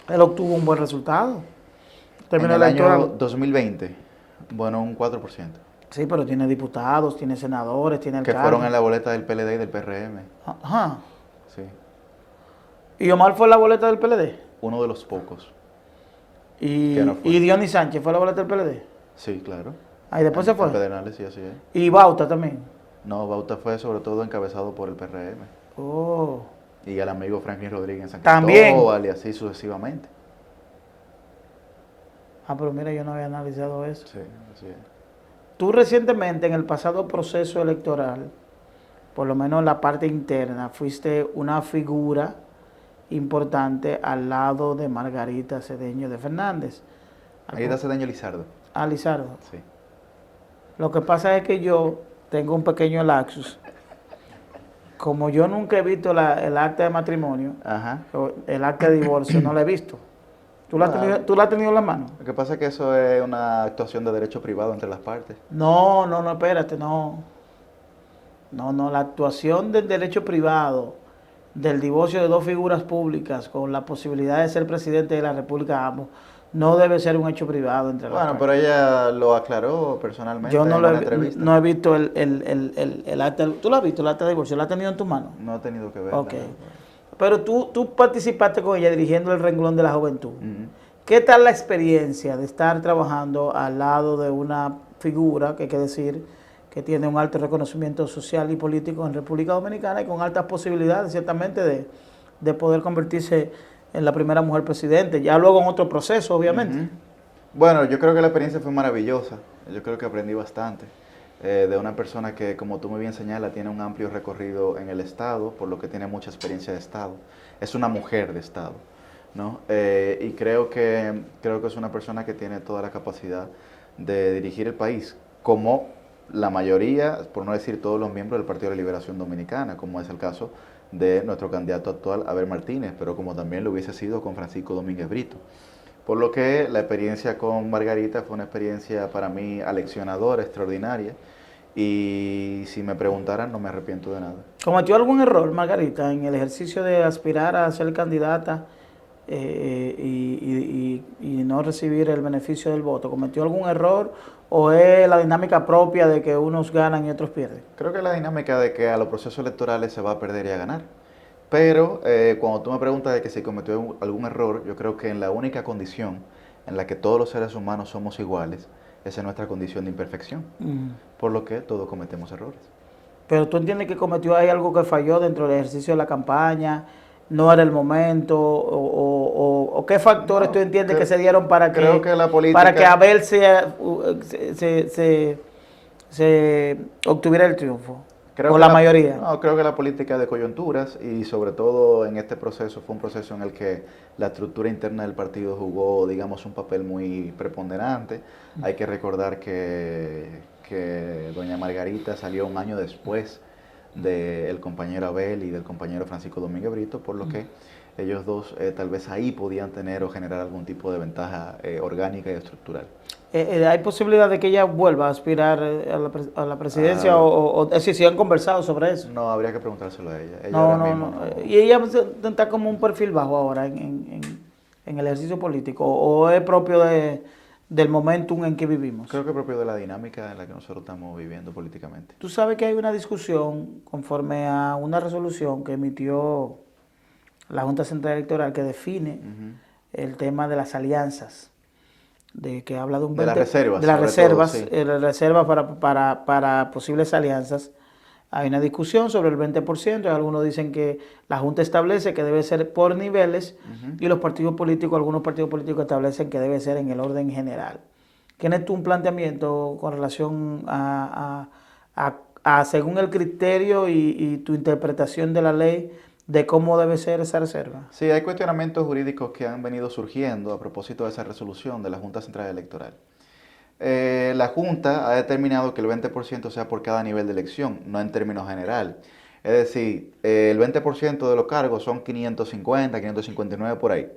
él obtuvo un buen resultado. En el año 2020, bueno, un 4%. Sí, pero tiene diputados, tiene senadores, tiene alcaldes. Que fueron en la boleta del PLD y del PRM. Ajá. Sí. ¿Y Omar fue en la boleta del PLD? Uno de los pocos. ¿Y Dionis Sánchez fue en la boleta del PLD? Sí, claro. Ahí después se fue. Pedernales, sí, así es. ¿Y Bauta también? No, Bauta fue sobre todo encabezado por el PRM. Oh. Y el amigo Franklin Rodríguez en San También. Cristóbal y así sucesivamente. Pero mira, yo no había analizado eso. Sí, así es. Tú recientemente, en el pasado proceso electoral, por lo menos en la parte interna, fuiste una figura importante al lado de Margarita Cedeño de Fernández. Margarita Cedeño Lizardo. Ah, Lizardo. Sí. Lo que pasa es que yo tengo un pequeño lapsus. Como yo nunca he visto el acta de matrimonio, Ajá. o el acta de divorcio, no la he visto. ¿Tú la has tenido en la mano? Lo que pasa es que eso es una actuación de derecho privado entre las partes. No, espérate, no. No, la actuación del derecho privado, del divorcio de dos figuras públicas con la posibilidad de ser presidente de la República ambos, no debe ser un hecho privado entre las partes. Bueno, pero ella lo aclaró personalmente Yo en una entrevista. no he visto el acta. ¿Tú lo has visto, el acta de divorcio? ¿La has tenido en tu mano? No ha tenido que ver. Ok. Pero tú participaste con ella dirigiendo el renglón de la juventud. Ujú. ¿Qué tal la experiencia de estar trabajando al lado de una figura, que hay que decir, que tiene un alto reconocimiento social y político en República Dominicana y con altas posibilidades, ciertamente, de poder convertirse en la primera mujer presidente, ya luego en otro proceso, obviamente? Ujú. Bueno, yo creo que la experiencia fue maravillosa. Yo creo que aprendí bastante de una persona que, como tú muy bien señalas, tiene un amplio recorrido en el Estado, por lo que tiene mucha experiencia de Estado. Es una mujer de Estado, ¿no? Y creo que es una persona que tiene toda la capacidad de dirigir el país, como la mayoría, por no decir todos los miembros del Partido de la Liberación Dominicana, como es el caso de nuestro candidato actual, Abel Martínez, pero como también lo hubiese sido con Francisco Domínguez Brito. Por lo que la experiencia con Margarita fue una experiencia para mí aleccionadora, extraordinaria, y si me preguntaran no me arrepiento de nada. ¿Cometió algún error, Margarita, en el ejercicio de aspirar a ser candidata y no recibir el beneficio del voto? ¿Cometió algún error o es la dinámica propia de que unos ganan y otros pierden? Creo que la dinámica de que a los procesos electorales se va a perder y a ganar. Pero cuando tú me preguntas de que si cometió algún error, yo creo que en la única condición en la que todos los seres humanos somos iguales, esa es nuestra condición de imperfección. Por lo que todos cometemos errores. Pero tú entiendes que cometió ahí algo que falló dentro del ejercicio de la campaña, no era el momento, o qué factores tú entiendes que se dieron para que, la política, para que Abel se obtuviera el triunfo, o la mayoría. No, creo que la política de coyunturas y sobre todo en este proceso fue un proceso en el que la estructura interna del partido jugó, digamos, un papel muy preponderante. Hay que recordar que doña Margarita salió un año después del compañero Abel y del compañero Francisco Domínguez Brito, por lo que ellos dos tal vez ahí podían tener o generar algún tipo de ventaja orgánica y estructural. ¿Hay posibilidad de que ella vuelva a aspirar a la presidencia o si han conversado sobre eso? No, habría que preguntárselo a ella. No. ¿Y ella está como un perfil bajo ahora en el ejercicio político o es propio del momentum en que vivimos? Creo que es propio de la dinámica en la que nosotros estamos viviendo políticamente. Tú sabes que hay una discusión conforme a una resolución que emitió la Junta Central Electoral que define el tema de las alianzas, de que habla de un 20%, de las reservas, sí. Reservas para posibles alianzas. Hay una discusión sobre el 20%, algunos dicen que la Junta establece que debe ser por niveles y algunos partidos políticos establecen que debe ser en el orden general. ¿Tienes tú un planteamiento con relación a según el criterio y tu interpretación de la ley, de cómo debe ser esa reserva? Sí, hay cuestionamientos jurídicos que han venido surgiendo a propósito de esa resolución de la Junta Central Electoral. La Junta ha determinado que el 20% sea por cada nivel de elección, no en términos general. Es decir, el 20% de los cargos son 550, 559 por ahí.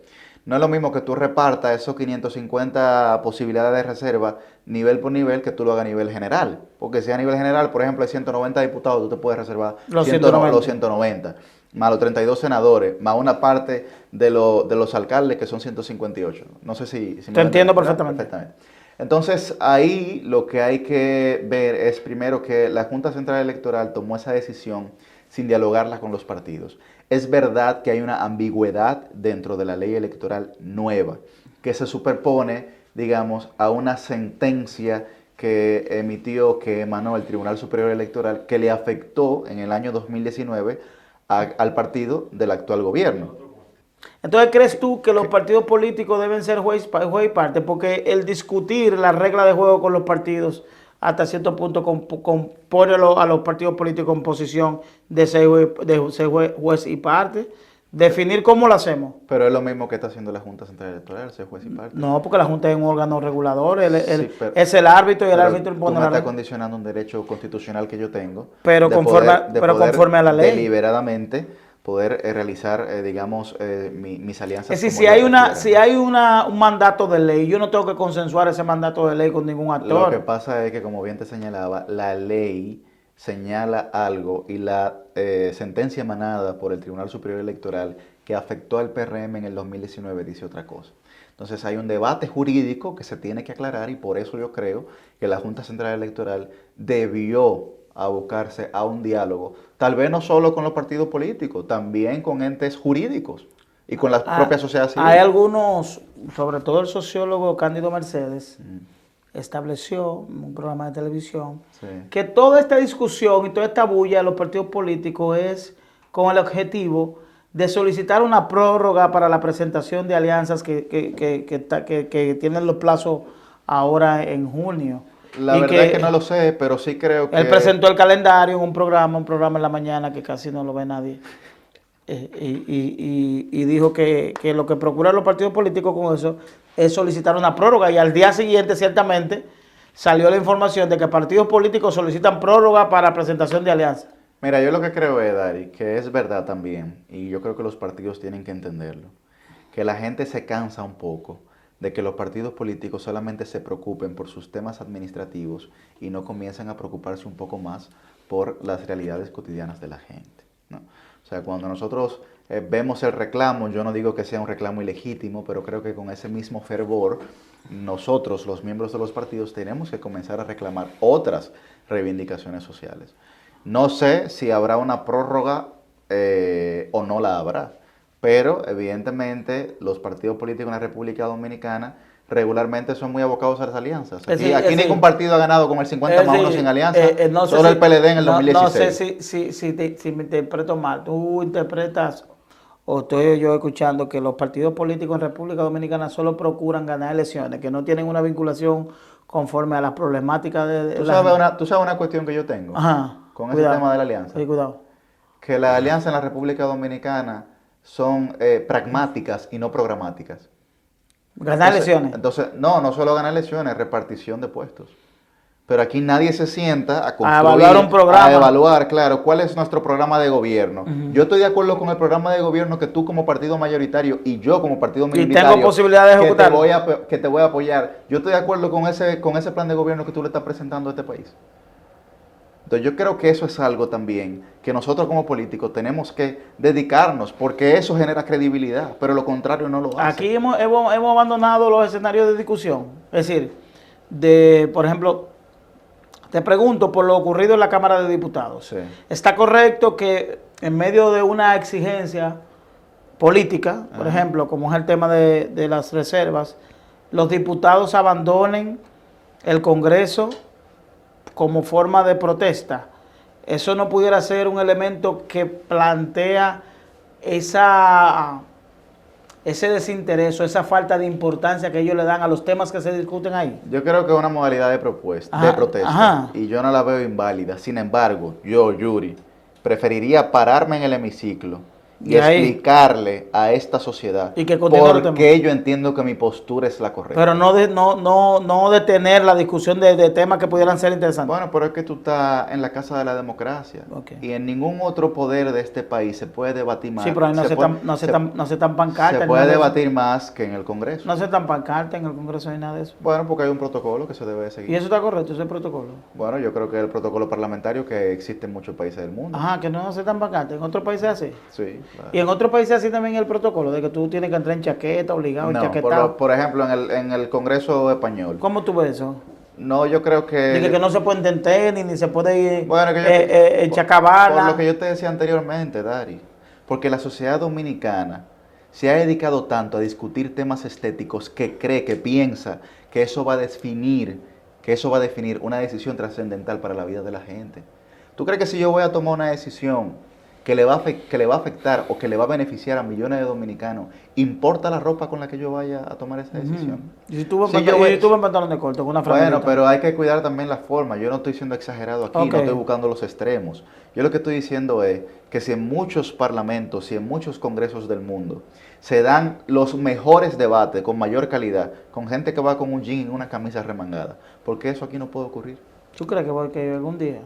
No es lo mismo que tú repartas esos 550 posibilidades de reserva nivel por nivel que tú lo hagas a nivel general. Porque si a nivel general, por ejemplo, hay 190 diputados, tú te puedes reservar los 190. Más los 32 senadores, más una parte de los alcaldes que son 158. No sé si te entiendo perfectamente. Entonces, ahí lo que hay que ver es primero que la Junta Central Electoral tomó esa decisión sin dialogarla con los partidos. Es verdad que hay una ambigüedad dentro de la ley electoral nueva, que se superpone, digamos, a una sentencia que emanó el Tribunal Superior Electoral, que le afectó en el año 2019 al partido del actual gobierno. Entonces, ¿crees tú que los partidos políticos deben ser juez y parte? Porque el discutir la regla de juego con los partidos hasta cierto punto pone a los partidos políticos en posición de ser juez y parte. Definir cómo lo hacemos. Pero es lo mismo que está haciendo la Junta Central Electoral, ser juez y parte. No, porque la Junta es un órgano regulador, es el árbitro y el árbitro impone la ley. Tú me estás ley. condicionando un derecho constitucional que yo tengo. Pero conforme a la ley. Deliberadamente poder realizar, digamos, mis alianzas. Es decir, si hay un mandato de ley, yo no tengo que consensuar ese mandato de ley con ningún actor. Lo que pasa es que, como bien te señalaba, la ley señala algo y la sentencia emanada por el Tribunal Superior Electoral que afectó al PRM en el 2019 dice otra cosa. Entonces hay un debate jurídico que se tiene que aclarar y por eso yo creo que la Junta Central Electoral debió abocarse a un diálogo, tal vez no solo con los partidos políticos, también con entes jurídicos y con la propia sociedad civil. Hay algunos, sobre todo el sociólogo Cándido Mercedes, estableció en un programa de televisión que toda esta discusión y toda esta bulla de los partidos políticos es con el objetivo de solicitar una prórroga para la presentación de alianzas que tienen los plazos ahora en junio. La verdad es que no lo sé, pero sí creo que... Él presentó el calendario en un programa en la mañana que casi no lo ve nadie. Y dijo que lo que procuran los partidos políticos con eso es solicitar una prórroga y al día siguiente ciertamente salió la información de que partidos políticos solicitan prórroga para presentación de alianzas. Mira, yo lo que creo es, Dari, que es verdad también, y yo creo que los partidos tienen que entenderlo, que la gente se cansa un poco de que los partidos políticos solamente se preocupen por sus temas administrativos y no comiencen a preocuparse un poco más por las realidades cotidianas de la gente, ¿no? O sea, cuando nosotros vemos el reclamo, yo no digo que sea un reclamo ilegítimo, pero creo que con ese mismo fervor, nosotros, los miembros de los partidos, tenemos que comenzar a reclamar otras reivindicaciones sociales. No sé si habrá una prórroga o no la habrá, pero evidentemente los partidos políticos en la República Dominicana regularmente son muy abocados a las alianzas. Aquí ningún partido ha ganado con el 50+1 sin alianza, no solo el PLD en el 2016. No sé si me interpreto mal. Tú interpretas, o estoy yo escuchando, que los partidos políticos en República Dominicana solo procuran ganar elecciones, que no tienen una vinculación conforme a las problemáticas de ¿Tú sabes una cuestión que yo tengo con ese tema de la alianza? Sí, cuidado. Que las alianzas en la República Dominicana son pragmáticas y no programáticas. Ganar elecciones. Entonces, no solo ganar elecciones, repartición de puestos. Pero aquí nadie se sienta a construir, evaluar un programa. A evaluar, claro, cuál es nuestro programa de gobierno. Yo estoy de acuerdo con el programa de gobierno que tú como partido mayoritario y yo como partido minoritario. Y tengo posibilidad de ejecutar. Que te voy a apoyar. Yo estoy de acuerdo con ese plan de gobierno que tú le estás presentando a este país. Entonces yo creo que eso es algo también que nosotros como políticos tenemos que dedicarnos porque eso genera credibilidad, pero lo contrario no lo hace. Aquí hemos abandonado los escenarios de discusión. Es decir, por ejemplo, te pregunto por lo ocurrido en la Cámara de Diputados. Sí. ¿Está correcto que en medio de una exigencia política, por ejemplo, como es el tema de las reservas, los diputados abandonen el Congreso como forma de protesta? ¿Eso no pudiera ser un elemento que plantea ese desinterés, esa falta de importancia que ellos le dan a los temas que se discuten ahí? Yo creo que es una modalidad de protesta y yo no la veo inválida. Sin embargo, yo, Yuri, preferiría pararme en el hemiciclo y explicarle a esta sociedad por qué yo entiendo que mi postura es la correcta. Pero no detener la discusión de temas que pudieran ser interesantes. Bueno, pero es que tú estás en la casa de la democracia. Y en ningún otro poder de este país se puede debatir más. Sí, pero ahí no se están pancartas. Se puede debatir más que en el Congreso. No se están pancartas en el Congreso ni nada de eso. Bueno, porque hay un protocolo que se debe de seguir. ¿Y eso está correcto, ese protocolo? Bueno, yo creo que es el protocolo parlamentario que existe en muchos países del mundo. Que no se están pancartas. ¿En otros países así? Sí. Claro. ¿Y en otros países así también el protocolo de que tú tienes que entrar en chaqueta, obligado, no, chaquetado? Por ejemplo, en el Congreso español. ¿Cómo tú ves eso? No, yo creo que... que no se puede entender ni se puede ir en chacabana. Por lo que yo te decía anteriormente, Dari. Porque la sociedad dominicana se ha dedicado tanto a discutir temas estéticos que piensa que eso va a definir una decisión trascendental para la vida de la gente. ¿Tú crees que si yo voy a tomar una decisión que le va a afectar o que le va a beneficiar a millones de dominicanos, ¿importa la ropa con la que yo vaya a tomar esa decisión? Y si tú vas Si en pantalón de corto, con una franelita. Bueno, pero hay que cuidar también la forma. Yo no estoy siendo exagerado aquí, no estoy buscando los extremos. Yo lo que estoy diciendo es que si en muchos parlamentos y en muchos congresos del mundo se dan los mejores debates con mayor calidad, con gente que va con un jean y una camisa remangada, ¿por qué eso aquí no puede ocurrir? ¿Tú crees que algún día?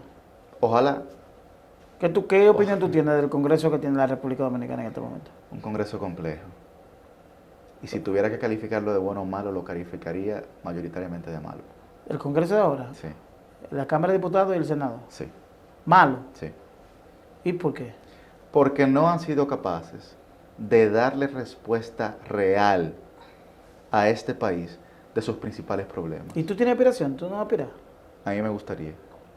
Ojalá. ¿Qué opinión tú tienes del Congreso que tiene la República Dominicana en este momento? Un congreso complejo. Y si tuviera que calificarlo de bueno o malo, lo calificaría mayoritariamente de malo. ¿El Congreso de ahora? Sí, ¿La Cámara de Diputados y el Senado? sí, ¿Malo? sí. ¿Y por qué? Porque no han sido capaces de darle respuesta real a este país de sus principales problemas. ¿Y tú tienes aspiración? ¿Tú no aspiras? A mí me gustaría,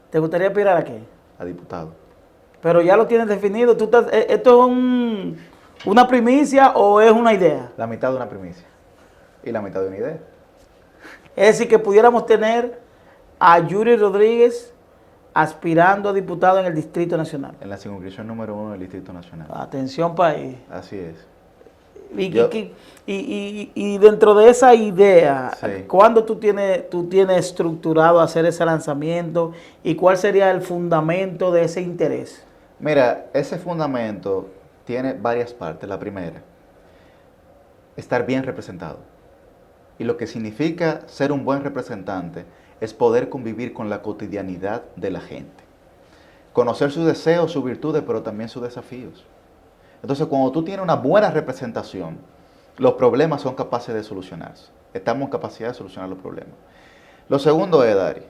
¿Te gustaría aspirar a qué? a diputado. Pero ya lo tienes definido. ¿Esto es una primicia o es una idea? La mitad de una primicia y la mitad de una idea. Es decir, que pudiéramos tener a Yuri Rodríguez aspirando a diputado en el Distrito Nacional. En la circunscripción número 1 del Distrito Nacional. Atención, país. Así es. Y dentro de esa idea, Sí. ¿cuándo tú tienes estructurado hacer ese lanzamiento y cuál sería el fundamento de ese interés? Mira, ese fundamento tiene varias partes. La primera, estar bien representado. Y lo que significa ser un buen representante es poder convivir con la cotidianidad de la gente. Conocer sus deseos, sus virtudes, pero también sus desafíos. Entonces, cuando tú tienes una buena representación, los problemas son capaces de solucionarse. Estamos en capacidad de solucionar los problemas. Lo segundo es, Dari,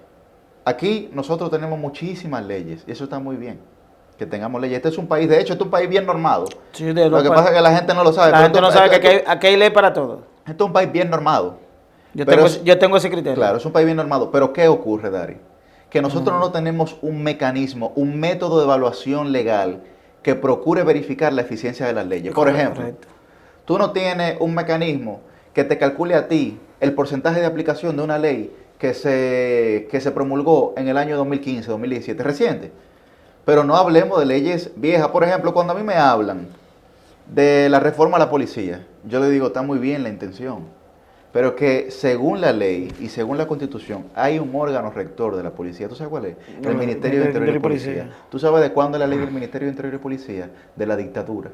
aquí nosotros tenemos muchísimas leyes y eso está muy bien, que tengamos leyes. Este es un país, de hecho, este es un país bien normado. Sí, Lo que pasa es que la gente no lo sabe. La gente no sabe que esto, aquí hay ley para todo. esto es un país bien normado. Yo tengo ese criterio. Claro, es un país bien normado. Pero ¿qué ocurre, Dari? Que nosotros no tenemos un mecanismo, un método de evaluación legal que procure verificar la eficiencia de las leyes. Por ejemplo, tú no tienes un mecanismo que te calcule a ti el porcentaje de aplicación de una ley que se promulgó en el año 2015, 2017, reciente. Pero no hablemos de leyes viejas. Por ejemplo, cuando a mí me hablan de la reforma a la policía, yo le digo, está muy bien la intención, pero que según la ley y según la Constitución hay un órgano rector de la policía. ¿Tú sabes cuál es? El Ministerio de Interior y Policía. ¿Tú sabes de cuándo es la ley del Ministerio de Interior y Policía? De la dictadura,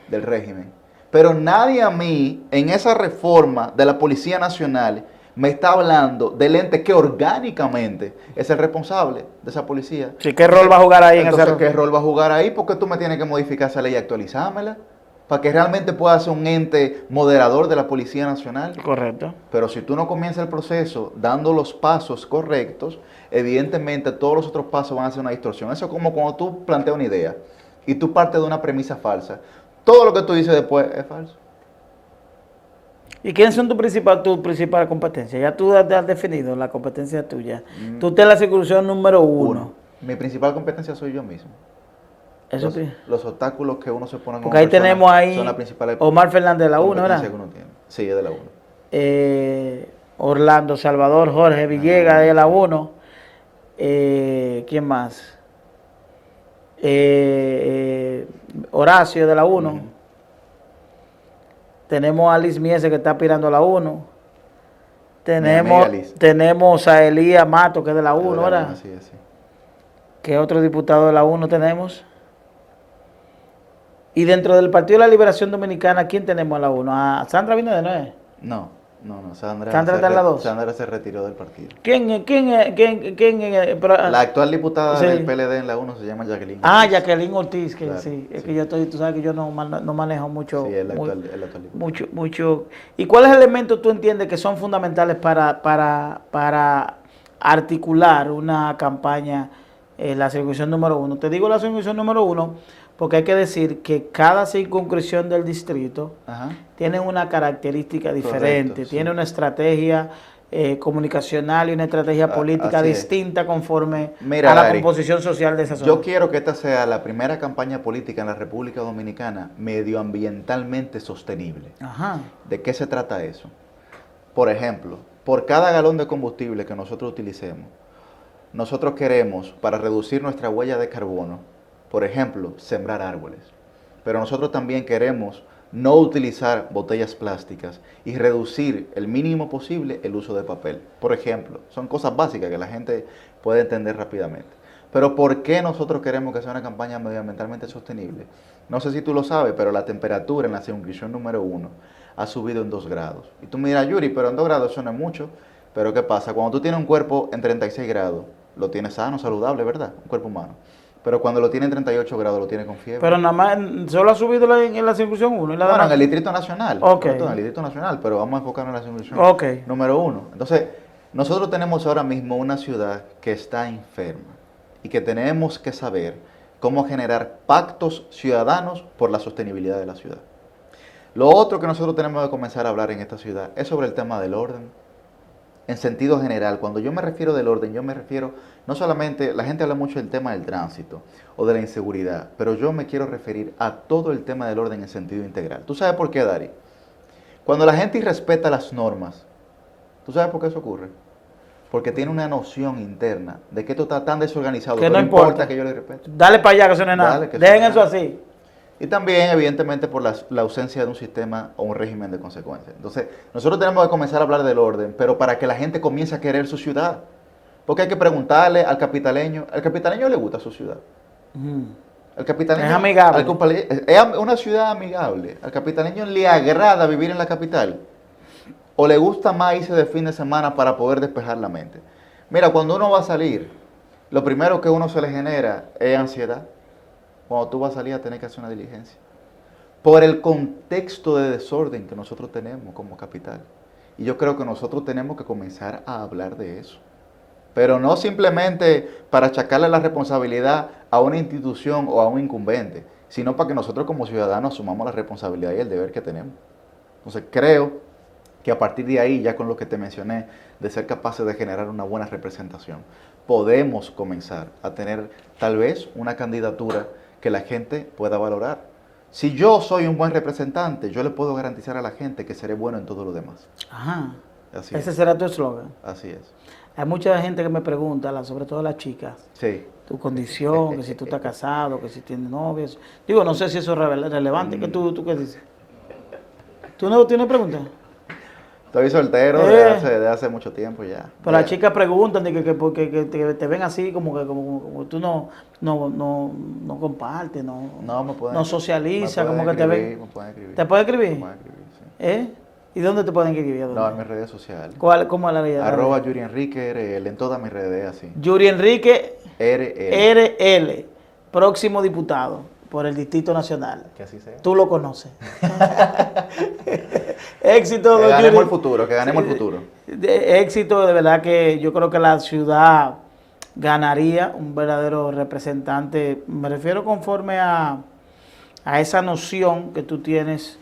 del régimen. Pero nadie a mí, en esa reforma de la Policía Nacional, me está hablando del ente que orgánicamente es el responsable de esa policía. Sí, ¿qué rol va a jugar ahí? Entonces, ¿qué rol va a jugar ahí? Porque tú me tienes que modificar esa ley y actualizármela para que realmente pueda ser un ente moderador de la Policía Nacional. Correcto. Pero si tú no comienzas el proceso dando los pasos correctos, evidentemente todos los otros pasos van a ser una distorsión. Eso es como cuando tú planteas una idea y tú partes de una premisa falsa. Todo lo que tú dices después es falso. ¿Y quiénes son tu principal competencia? Ya tú has definido la competencia tuya. Tú estás en la circunscripción número 1. Mi principal competencia soy yo mismo. Eso los obstáculos que uno se pone porque ahí tenemos ahí son la principal Omar Fernández de la 1, ¿verdad? que uno tiene. Sí, es de la 1. Orlando Salvador Jorge Villegas de la 1. ¿Quién más? Horacio de la 1. Tenemos a Alice Miese que está aspirando a la 1. Tenemos a Elías Mato que es de la 1, ¿verdad? Sí, sí. ¿Qué otro diputado de la 1 tenemos? Y dentro del Partido de la Liberación Dominicana, ¿quién tenemos a la 1? ¿A Sandra Vino de Noé? No. Sandra está en la 2. Sandra se retiró del partido. ¿Quién? La actual diputada sí. del PLD en la 1 se llama Jacqueline Ortiz. Ah, Jacqueline Ortiz, que claro, sí. Es sí. que tú sabes que yo no manejo mucho. Sí, es la actual diputada. Mucho. ¿Y cuáles elementos tú entiendes que son fundamentales para articular una campaña en la circunscripción número 1? Te digo la circunscripción número 1 porque hay que decir que cada circunscripción del distrito tiene una característica diferente, correcto, tiene sí. una estrategia comunicacional y una estrategia política distinta conforme a la composición social de esa zona. Yo quiero que esta sea la primera campaña política en la República Dominicana medioambientalmente sostenible. ¿De qué se trata eso? Por ejemplo, por cada galón de combustible que nosotros utilicemos, nosotros queremos, para reducir nuestra huella de carbono, por ejemplo, sembrar árboles. Pero nosotros también queremos no utilizar botellas plásticas y reducir el mínimo posible el uso de papel. Por ejemplo, son cosas básicas que la gente puede entender rápidamente. Pero ¿por qué nosotros queremos que sea una campaña medioambientalmente sostenible? No sé si tú lo sabes, pero la temperatura en la circunscripción número 1 ha subido en 2 grados. Y tú me dirás, Yuri, pero en 2 grados eso no es mucho. Pero ¿qué pasa? Cuando tú tienes un cuerpo en 36 grados, lo tienes sano, saludable, ¿verdad? Un cuerpo humano. Pero cuando lo tiene en 38 grados, lo tiene con fiebre. Pero nada más, solo ha subido en la circunscripción 1 y la bueno, demás. en el Distrito Nacional. Ok. En el Distrito Nacional, pero vamos a enfocarnos en la circunscripción Ok. número 1. Entonces, nosotros tenemos ahora mismo una ciudad que está enferma y que tenemos que saber cómo generar pactos ciudadanos por la sostenibilidad de la ciudad. Lo otro que nosotros tenemos que comenzar a hablar en esta ciudad es sobre el tema del orden. En sentido general, cuando yo me refiero del orden, yo me refiero no solamente, la gente habla mucho del tema del tránsito o de la inseguridad, pero yo me quiero referir a todo el tema del orden en sentido integral. ¿Tú sabes por qué, Dari? Cuando la gente irrespeta las normas, ¿tú sabes por qué eso ocurre? Porque tiene una noción interna de que esto está tan desorganizado que no importa que yo le respete. Dale para allá, que eso no es nada. Dale, que Dejen eso eso no es así. Y también, evidentemente, por la ausencia de un sistema o un régimen de consecuencias. Entonces, nosotros tenemos que comenzar a hablar del orden, pero para que la gente comience a querer su ciudad. Porque hay que preguntarle al capitaleño le gusta su ciudad. El capitaleño, Es amigable. Es una ciudad amigable. Al capitaleño le agrada vivir en la capital. O le gusta más irse de fin de semana para poder despejar la mente. Mira, cuando uno va a salir, lo primero que uno se le genera es ansiedad. Cuando tú vas a salir a tener que hacer una diligencia. Por el contexto de desorden que nosotros tenemos como capital. Y yo creo que nosotros tenemos que comenzar a hablar de eso. Pero no simplemente para achacarle la responsabilidad a una institución o a un incumbente, sino para que nosotros como ciudadanos asumamos la responsabilidad y el deber que tenemos. Entonces creo que a partir de ahí, ya con lo que te mencioné, de ser capaces de generar una buena representación, podemos comenzar a tener tal vez una candidatura que la gente pueda valorar. Si yo soy un buen representante, yo le puedo garantizar a la gente que seré bueno en todo lo demás. Ajá. Así Ese es. será tu eslogan. Así es. Hay mucha gente que me pregunta, sobre todo las chicas, Sí. tu condición, que si tú estás casado, que si tienes novios. Digo, no sé si eso es relevante. ¿Qué tú qué dices? ¿Tú no tienes preguntas? Estoy soltero de hace mucho tiempo ya. Pero las chicas preguntan porque te ven así como tú no compartes, no socializas, como que te ven. Me pueden escribir. ¿Te pueden escribir? Me pueden escribir, sí. ¿Y dónde te pueden escribir? No, en mis redes sociales. ¿Cómo es la vida? @Yuri Enrique RL, en todas mis redes así. Yuri Enrique RL. RL, próximo diputado por el Distrito Nacional. Que así sea. Tú lo conoces. Éxito, Que don ganemos Yuri. el futuro, que ganemos el futuro. Éxito, de verdad que yo creo que la ciudad ganaría un verdadero representante. Me refiero conforme a esa noción que tú tienes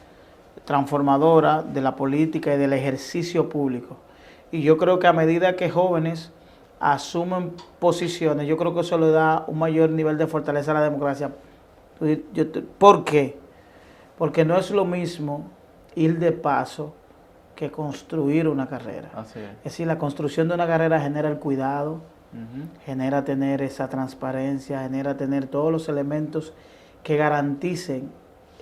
transformadora de la política y del ejercicio público. Y yo creo que a medida que jóvenes asumen posiciones, yo creo que eso le da un mayor nivel de fortaleza a la democracia. ¿Por qué? Porque no es lo mismo ir de paso que construir una carrera. Así es. Es decir, la construcción de una carrera genera el cuidado, Ujú. genera tener esa transparencia, genera tener todos los elementos que garanticen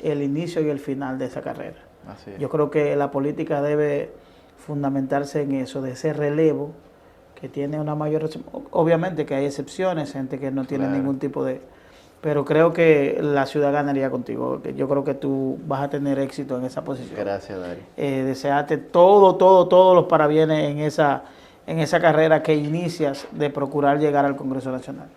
el inicio y el final de esa carrera. Así es. Yo creo que la política debe fundamentarse en eso, de ese relevo que tiene una mayor... Obviamente que hay excepciones, gente que no tiene Claro. ningún tipo de... Pero creo que la ciudad ganaría contigo. Yo creo que tú vas a tener éxito en esa posición. Gracias, Dari. Desearte todos los parabienes en esa carrera que inicias de procurar llegar al Congreso Nacional.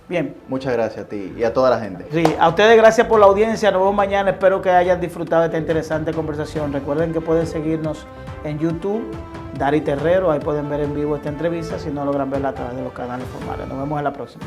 Bien. Muchas gracias a ti y a toda la gente. Sí, a ustedes gracias por la audiencia. Nos vemos mañana. Espero que hayan disfrutado de esta interesante conversación. Recuerden que pueden seguirnos en YouTube, Dari Terrero. Ahí pueden ver en vivo esta entrevista si no logran verla a través de los canales formales. Nos vemos en la próxima.